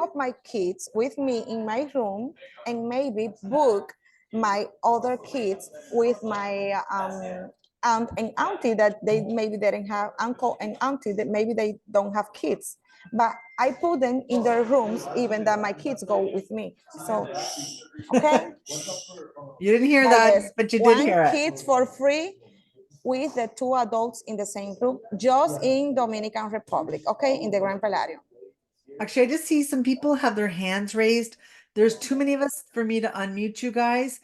of my kids with me in my room, and maybe book my other kids with my aunt and auntie that they maybe didn't have uncle and auntie that maybe they don't have kids, but I put them in their rooms even that my kids go with me. So okay, You didn't hear but that, yes, but you did one hear it. kids for free with the two adults in the same group, just in Dominican Republic, okay, in the Grand Palladium. Actually, I just see some people have their hands raised. There's too many of us for me to unmute you guys.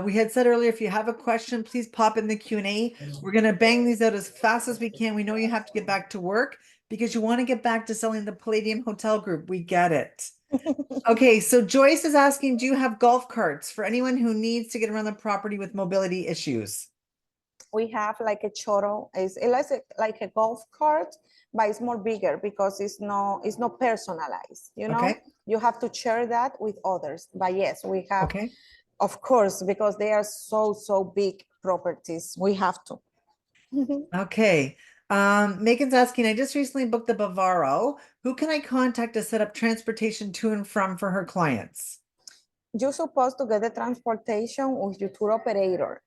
We had said earlier, if you have a question, please pop in the Q&A. We're going to bang these out as fast as we can. We know you have to get back to work because you want to get back to selling the Palladium Hotel Group. We get it. Okay, so Joyce is asking, do you have golf carts for anyone who needs to get around the property with mobility issues? We have like a choro, it's like a golf cart, but it's more bigger because it's not personalized, you know? Okay. You have to share that with others. But yes, we have, Okay. of course, because they are so big properties, we have to. Okay. Megan's asking, I just recently booked the Bavaro. Who can I contact to set up transportation to and from for her clients? You're supposed to get the transportation with your tour operator.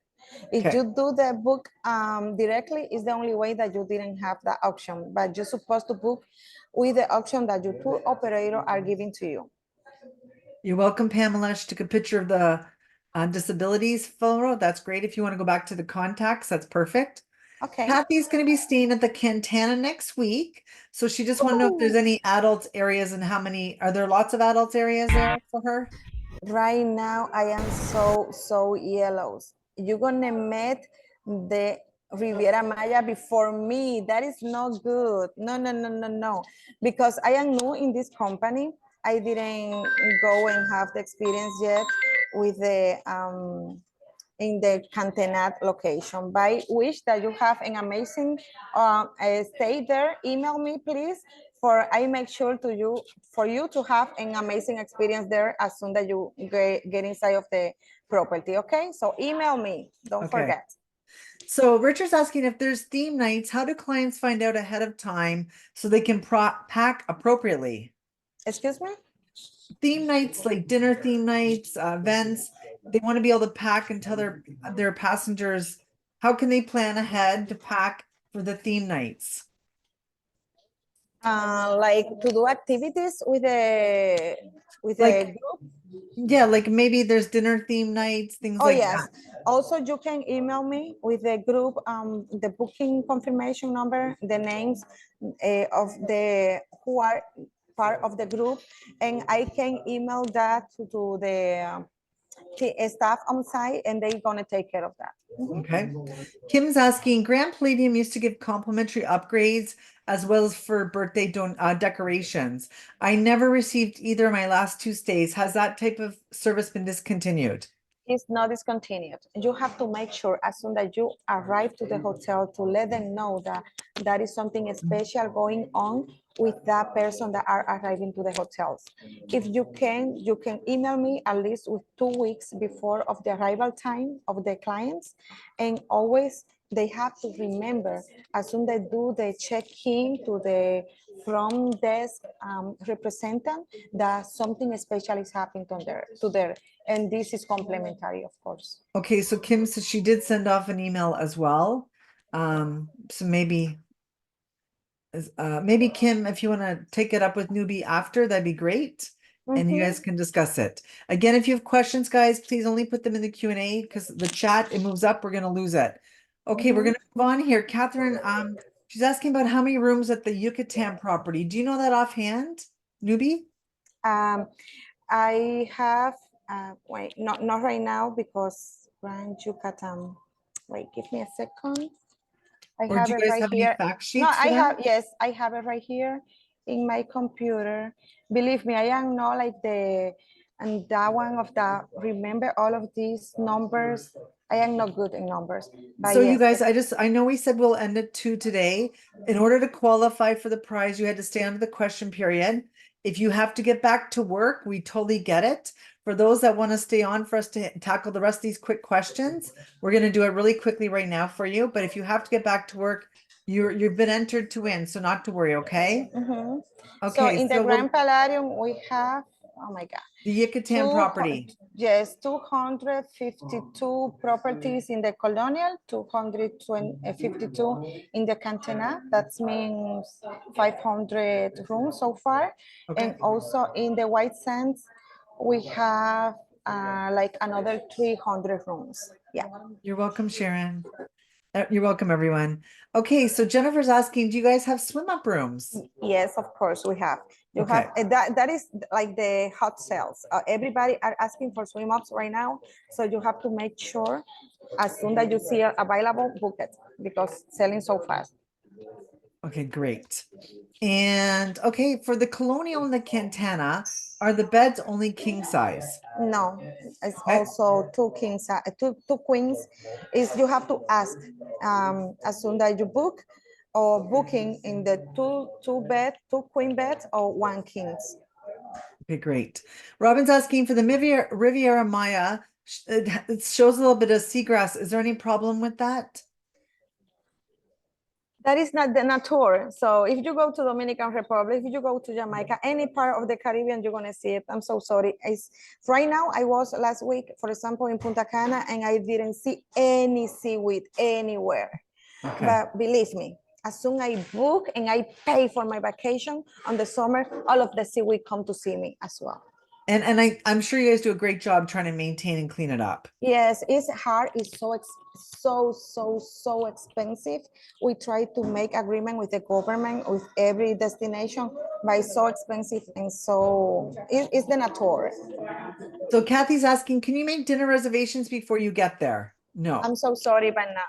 If Okay. you do the book directly, it's the only way that you didn't have that option, but you're supposed to book with the option that your tour operator are giving to you. You're welcome, Pamela. She took a picture of the disabilities photo. That's great. If you want to go back to the contacts, that's perfect. Okay. Kathy's going to be staying at the Cantana next week. So she just want to know if there's Ooh. any adults areas and how many, are there lots of adults areas there for her? Right now, I am so yellows. You're gonna meet the Riviera Maya before me. That is not good. No. Because I am new in this company. I didn't go and have the experience yet with the in the Cantenat location. But I wish that you have an amazing stay there. Email me, please, for I make sure to you for you to have an amazing experience there as soon as you get inside of the property. Okay, so email me. Don't Okay. forget. So Richard's asking if there's theme nights, how do clients find out ahead of time so they can pack appropriately? Excuse me. Theme nights, like dinner theme nights, events, they want to be able to pack and tell their passengers how can they plan ahead to pack for the theme nights? Like to do activities with the Like, group. yeah, like maybe there's dinner theme nights, things Oh like yes. that. Also, you can email me with the group, the booking confirmation number, the names of the who are part of the group, and I can email that to the staff on site, and they're gonna take care of that. Okay. Kim's asking, Grand Palladium used to give complimentary upgrades as well as for birthday decorations. I never received either of my last 2 stays. Has that type of service been discontinued? It's not discontinued. You have to make sure as soon as you arrive to the hotel to let them know that that is something special going on with that person that are arriving to the hotels. If you can email me at least with 2 weeks before of the arrival time of the clients. And always they have to remember as soon they do the check-in to the front desk representative that something special is happening to their, and this is complimentary, of course. Okay, so Kim says she did send off an email as well. So maybe Kim, if you want to take it up with Newbie after, that'd be great. And you guys can discuss it. Again, if you have questions, guys, please only put them in the Q&A because the chat, it moves up, we're gonna lose it. Okay, we're gonna move on here. Catherine, she's asking about how many rooms at the Yucatan property. Do you know that offhand, Newbie? I have, wait, not right now because Grand Yucatan. Wait, give me a second. I Or have do you it guys right have any here. fact No, sheets for I them? have, yes, I have it right here in my computer. Believe me, I am not like and that one of the, remember all of these numbers. I am not good in numbers, but So you yes. guys, I know we said we'll end at 2 today. In order to qualify for the prize, you had to stay under the question period. If you have to get back to work, we totally get it. For those that want to stay on for us to tackle the rest of these quick questions, we're going to do it really quickly right now for you. But if you have to get back to work, you've been entered to win, so not to worry, okay? So Okay, in the Grand Palladium, we have, oh my God. the Yucatan property. Yes, 252 properties in the Colonial, 252 in the Cantena. That means 500 rooms so far. Okay. And also in the White Sands, we have like another 300 rooms. Yeah. You're welcome, Sharon. You're welcome, everyone. Okay, so Jennifer's asking, do you guys have swim up rooms? Yes, of course we have. You Okay. have that is like the hot sales. Everybody are asking for swim ups right now, so you have to make sure as soon as you see it available, book it because selling so fast. Okay, great. And okay, for the Colonial and the Cantana, are the beds only king size? No, it's Okay. also two queens. Is you have to ask as soon as you book or booking in the two queen beds or one kings. Okay, great. Robin's asking for the Riviera Maya. It shows a little bit of seagrass. Is there any problem with that? That is not the nature. So if you go to Dominican Republic, if you go to Jamaica, any part of the Caribbean, you're gonna see it. I'm so sorry. Right now, I was last week, for example, in Punta Cana, and I didn't see any seaweed anywhere. Okay. But believe me, as soon as I book and I pay for my vacation on the summer, all of the seaweed come to see me as well. And I'm sure you guys do a great job trying to maintain and clean it up. Yes, it's hard. It's so expensive. We try to make agreement with the government with every destination, but it's so expensive and so it's the nature. So Kathy's asking, can you make dinner reservations before you get there? No. I'm so sorry, but no.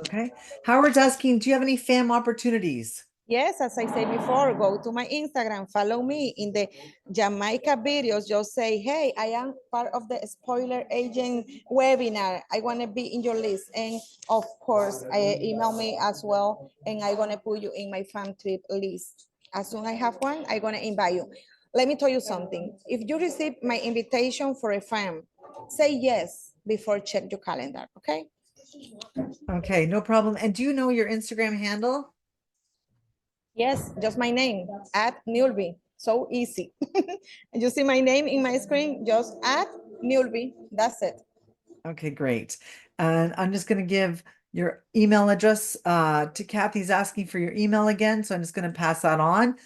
Okay. Howard's asking, do you have any fam opportunities? Yes, as I said before, go to my Instagram, follow me in the Jamaica videos. Just say, hey, I am part of the spoiler agent webinar. I want to be in your list. And of course, email me as well. And I'm going to put you in my fam trip list. As soon as I have one, I'm going to invite you. Let me tell you something. If you receive my invitation for a fam, say yes before check your calendar, okay? Okay, no problem. And do you know your Instagram handle? Yes, just my name, @Newlby. So easy. You see my name in my screen, just @Newlby. That's it. Okay, great. And I'm just going to give your email address to Kathy's asking for your email again. So I'm just going to pass that on.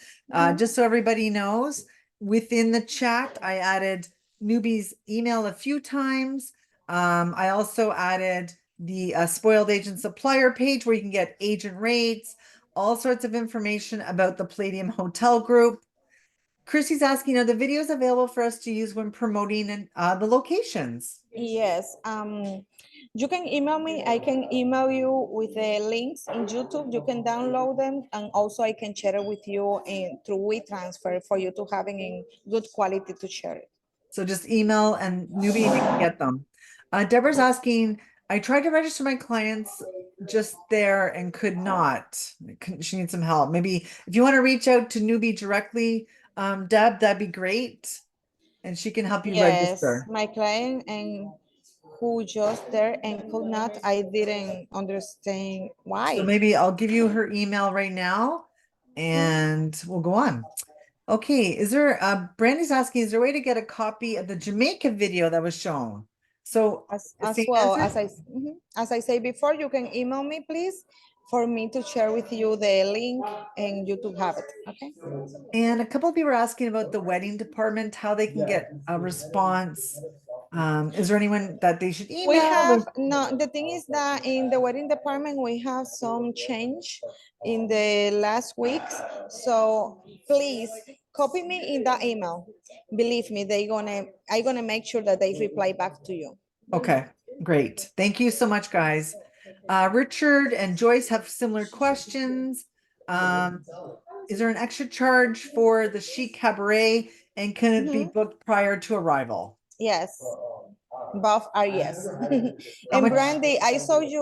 Just so everybody knows, within the chat, I added Newbie's email a few times. I also added the spoiled agent supplier page where you can get agent rates, all sorts of information about the Palladium Hotel Group. Chrissy's asking, are the videos available for us to use when promoting the locations? Yes. You can email me. I can email you with the links in YouTube. You can download them, and also I can share it with you in through WeTransfer for you to having in good quality to share it. So just email and Newbie and you can get them. Deborah's asking, I tried to register my clients just there and could not. She needs some help. Maybe if you want to reach out to Newbie directly, Deb, that'd be great. And she can help you Yes, register. my client and who just there and could not. I didn't understand So why. maybe I'll give you her email right now and we'll go on. Okay, is there, Brandy's asking, is there a way to get a copy of the Jamaica video that was shown? So the As same well answer? as as I say before, you can email me, please, for me to share with you the link and you to have it. Okay. And a couple of people are asking about the wedding department, how they can get a response. Is there anyone that they should We email? have no. The thing is that in the wedding department we have some change in the last weeks. So please copy me in that email. Believe me, I'm gonna make sure that they reply back to you. Okay, great. Thank you so much, guys. Richard and Joyce have similar questions. Um, is there an extra charge for the Chic Cabaret and can it be Mhm. booked prior to arrival? Yes. Both are yes. How And much, Brandy, I saw you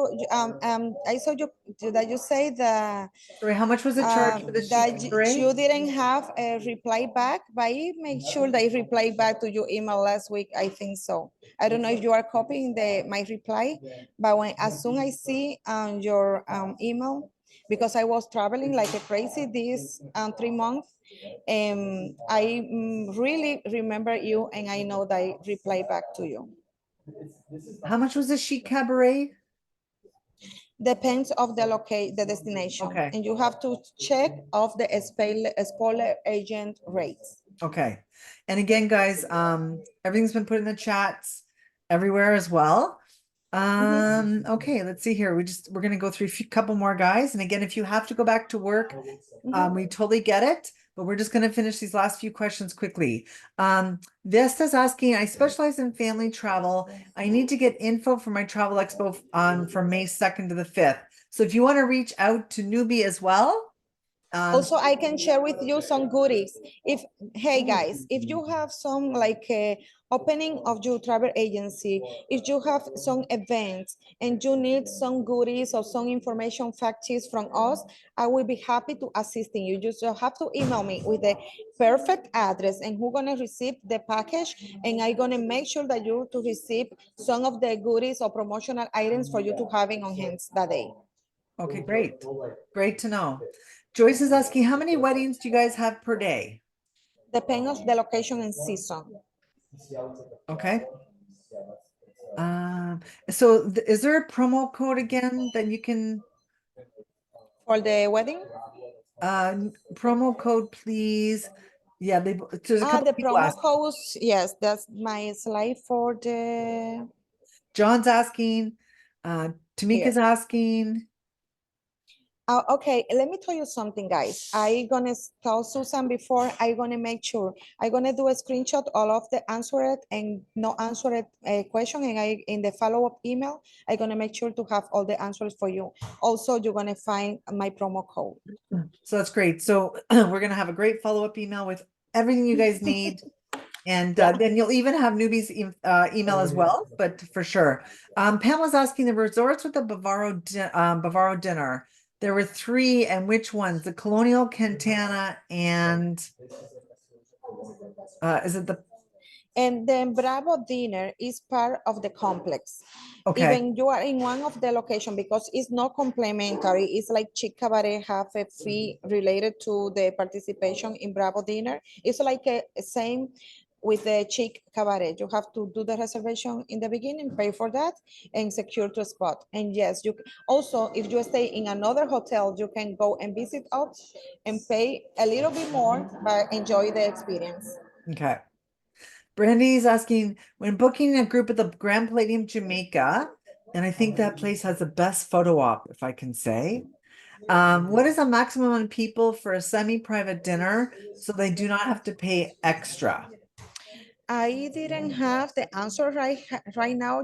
that you say that sorry, how much was the charge for the Chic Cabaret? you didn't have a reply back, but I make sure they reply back to your email last week. I think so. I don't know if you are copying the my reply, but when as soon I see your email, because I was traveling like a crazy these 3 months, I really remember you, and I know that I reply back to you. How much was the Chic Cabaret? Depends of the locate the destination, Okay. and you have to check of the spoiler agent rates. Okay. And again, guys, everything's been put in the chats everywhere as well. Okay, let's see here. We're gonna go through a couple more guys. And again, if you have to go back to work, we totally get it, but we're just gonna finish these last few questions quickly. Vista's asking, I specialize in family travel. I need to get info for my travel expo on from May 2nd to the 5th. So if you want to reach out to Newbie as well, Also, I can share with you some goodies. If hey guys, if you have some like a opening of your travel agency, if you have some events and you need some goodies or some information fact sheets from us, I will be happy to assisting you. You just have to email me with the perfect address and who's gonna receive the package, and I'm gonna make sure that you to receive some of the goodies or promotional items for you to having on hands that day. okay, great. Great to know. Joyce is asking, how many weddings do you guys have per day? Depends of the location and season. Okay. Um, so is there a promo code again that you can, For the wedding? promo code, please? Yeah, there's a couple The of people promo asking. codes, yes, that's my slide for the, John's asking, here. Tamika's asking. Okay, let me tell you something, guys. I gonna tell Susan before, I gonna make sure, I gonna do a screenshot all of the answered and no answered question, and I, in the follow-up email, I gonna make sure to have all the answers for you. Also, you're gonna find my promo code. So that's great. So we're gonna have a great follow-up email with everything you guys need. And Yeah. then you'll even have newbies email as well, but for sure. Pamela's asking the resorts with the Bavaro dinner. There were three, and which ones? The Colonial Cantana and is it the And then Bravo dinner is part of the complex. okay? Even you are in one of the location, because it's not complementary. It's like Chic Cabaret have a fee related to the participation in Bravo dinner. It's like a same with the Chic Cabaret. You have to do the reservation in the beginning, pay for that, and secure to a spot. And yes, you also, if you stay in another hotel, you can go and visit us and pay a little bit more, but enjoy the experience. Okay. Brandy's asking, when booking a group at the Grand Palladium Jamaica, and I think that place has the best photo op, if I can say. What is the maximum amount of people for a semi-private dinner so they do not have to pay extra? I didn't have the answer right now,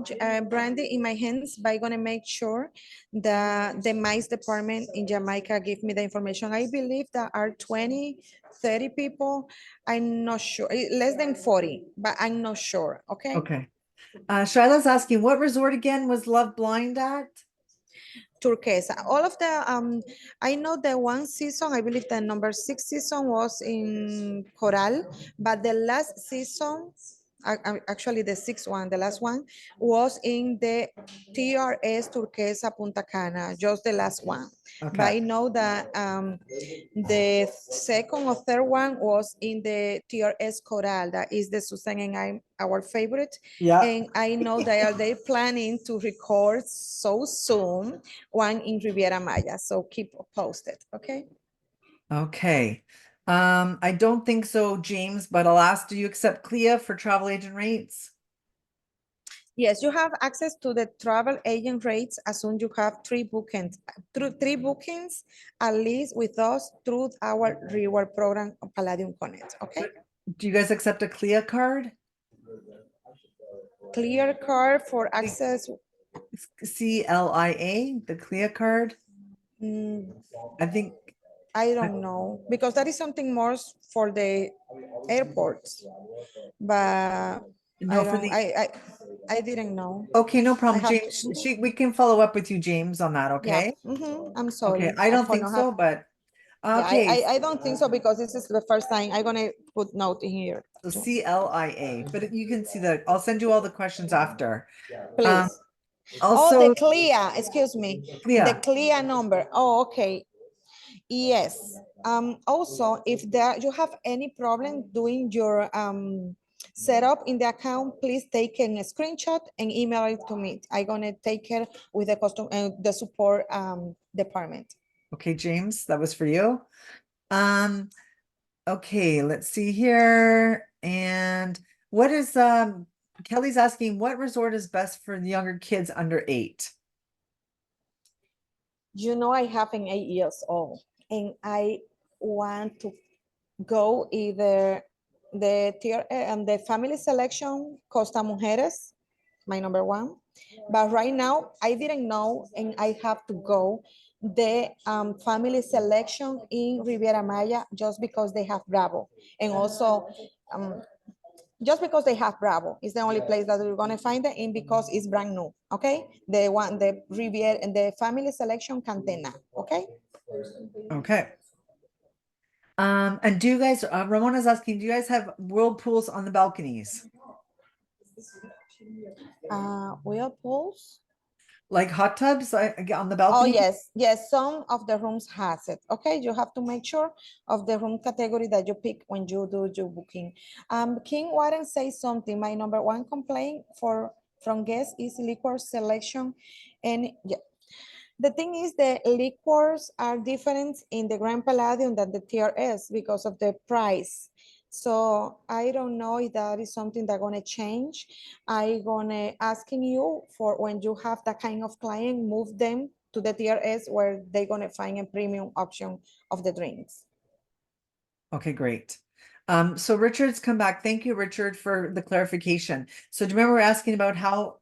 Brandy, in my hands, but I'm gonna make sure that the MICE department in Jamaica give me the information. I believe that are 20, 30 people. I'm not sure, less than 40, but I'm not sure, okay? Okay. Shila's asking, what resort again was Love Blind at? Turquesa. All of the I know the one season, I believe the number 6 season was in Coral, but the last season, actually the sixth one, the last one was in the TRS Turquesa Punta Cana, just the last one. But I Okay. know that the second or third one was in the TRS Coral, that is the Susan and I, our favorite. Yeah. And I know they planning to record so soon one in Riviera Maya. So keep posted, okay? Okay. I don't think so, James, but I'll ask, do you accept CLIA for travel agent rates? Yes, you have access to the travel agent rates as soon you have three bookings at least with us through our reward program of Palladium Connect, okay? Do you guys accept a CLIA card? Clear card for access. CLIA, the CLIA card? mm, I think, I don't know, because that is something more for the airports, but no, I for don't, the, I didn't know. okay, no I problem, have to, James. We can follow up with you, James, on that, yeah, okay? I'm Okay, sorry. I don't For think not have, so, but, yeah, okay, I don't think so because this is the first time I'm gonna put note in here. so Too. CLIA, but you can see that, I'll send you all the questions after. Please. Oh, the Also, CLIA, excuse me, the CLIA, CLIA number. Oh, okay. Yes. Also, if there you have any problem doing your setup in the account, please take a screenshot and email it to me. I'm gonna take care with the support department. okay, James, that was for you. Um, okay, let's see here. And what is, Kelly's asking, what resort is best for the younger kids under 8? You know, I have an 8 years old, and I want to go either the tier and the family selection Costa Mujeres, my number one. But right now, I didn't know, and I have to go the family selection in Riviera Maya just because they have Bravo, and also just because they have Bravo. It's the only place that you're gonna find it in because it's brand new. Okay, the one the Riviera and the family selection Cantena. Okay. Okay. And do you guys, Ramona's asking, do you guys have whirlpools on the balconies? Whirlpools. Like hot tubs on the Oh, balcony? yes, yes, some of the rooms has it. Okay, you have to make sure of the room category that you pick when you do your booking. King Warren says something. My number one complaint from guests is liquor selection. And yeah, the thing is the liquors are different in the Grand Palladium than the TRS because of the price. So I don't know if that is something that's gonna change. I gonna asking you for when you have that kind of client, move them to the TRS where they're gonna find a premium option of the drinks. Okay, great. So Richard's come back. Thank you, Richard, for the clarification. So do you remember we're asking about how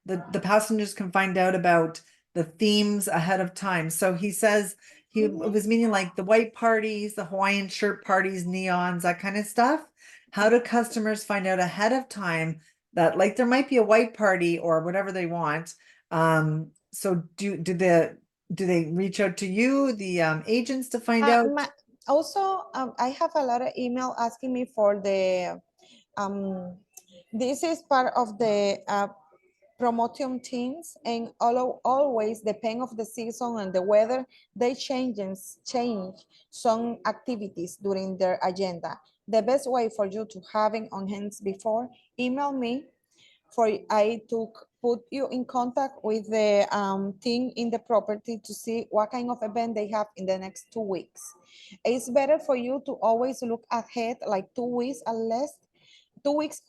the passengers can find out about the themes ahead of time? So he says he was meaning like the white parties, the Hawaiian shirt parties, neons, that kind of stuff. How do customers find out ahead of time that like there might be a white party or whatever they want? So do they reach out to you, the agents, to find out? Also, I have a lot of email asking me for the, this is part of the promotion teams, and always depend of the season and the weather, they change some activities during their agenda. The best way for you to having on hands before, email me for I to put you in contact with the team in the property to see what kind of event they have in the next 2 weeks. It's better for you to always look ahead, like 2 weeks at least, 2 weeks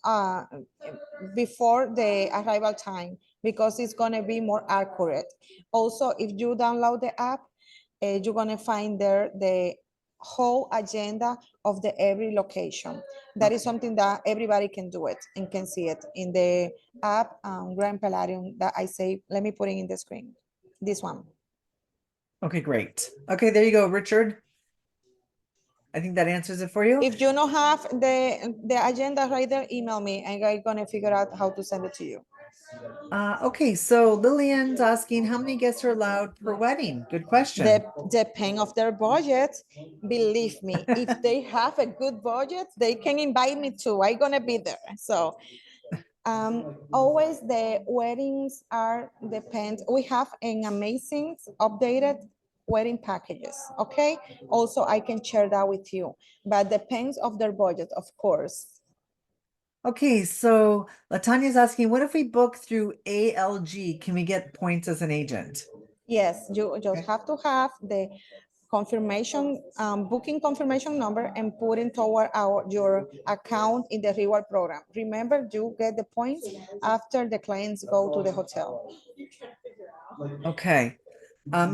before the arrival time, because it's gonna be more accurate. Also, if you download the app, you're gonna find there the whole agenda of the every location. That is something that everybody can do it and can see it in the app, Grand Palladium that I say, let me put it in the screen. This one. Okay, great. Okay, there you go, Richard. I think that answers it for you. If you don't have the agenda right there, email me and I'm gonna figure out how to send it to you. Okay, so Lillian's asking how many guests are allowed per wedding? Good question. Depend of their budget. Believe me, if they have a good budget, they can invite me too. I'm gonna be there. So always the weddings are depend. We have an amazing updated wedding packages. Okay. Also, I can share that with you, but depends of their budget, of course. Okay, so Latania's asking, what if we book through ALG? Can we get points as an agent? Yes, you just Okay. have to have the confirmation, booking confirmation number and put it toward your account in the reward program. Remember, you get the points after the clients go to the hotel. Okay.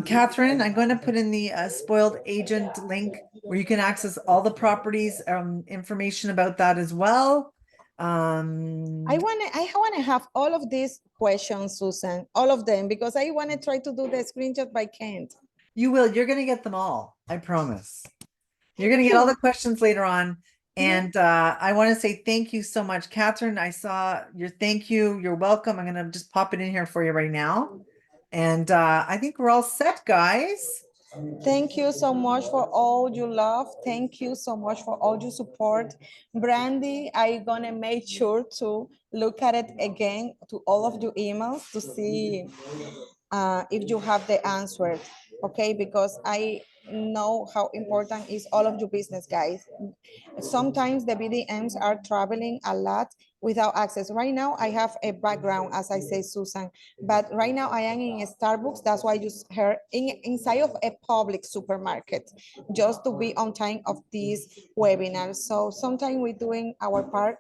Catherine, I'm going to put in the spoiled agent link where you can access all the properties, information about that as well. I wanna have all of these questions, Susan, all of them, because I wanna try to do the screenshot, but I can't. You will, you're going to get them all. I promise. You're going to get all the questions later on. And I want to say thank you so much, Catherine. I saw your thank you. You're welcome. I'm going to just pop it in here for you right now. And I think we're all set, guys. Thank you so much for all your love. Thank you so much for all your support. Brandy, I gonna make sure to look at it again to all of your emails to see if you have the answer, okay? Because I know how important is all of your business, guys. Sometimes the BDMs are traveling a lot without access. Right now, I have a background, as I say, Susan, but right now I am in a Starbucks. That's why you heard inside of a public supermarket, just to be on time of these webinars. So sometimes we're doing our part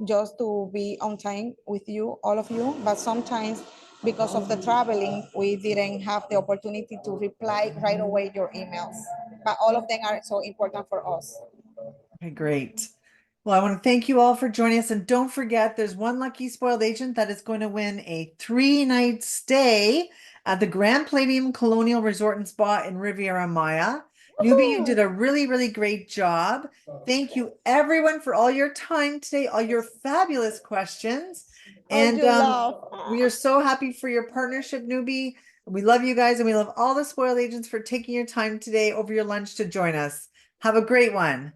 just to be on time with you, all of you, but sometimes because of the traveling, we didn't have the opportunity to reply right away your emails. But all of them are so important for us. Okay, great. Well, I want to thank you all for joining us. And don't forget, there's one lucky spoiled agent that is going to win a 3-night stay at the Grand Palladium Colonial Resort and Spa in Riviera Maya. Newbie, you did a really, really great job. Thank you, everyone, for all your time today, all your fabulous questions. And we are so happy for your partnership, Newbie. We love you guys, and we love all the spoiled agents for taking your time today over your lunch to join us. Have a great one.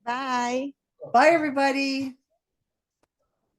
Bye. Bye, everybody.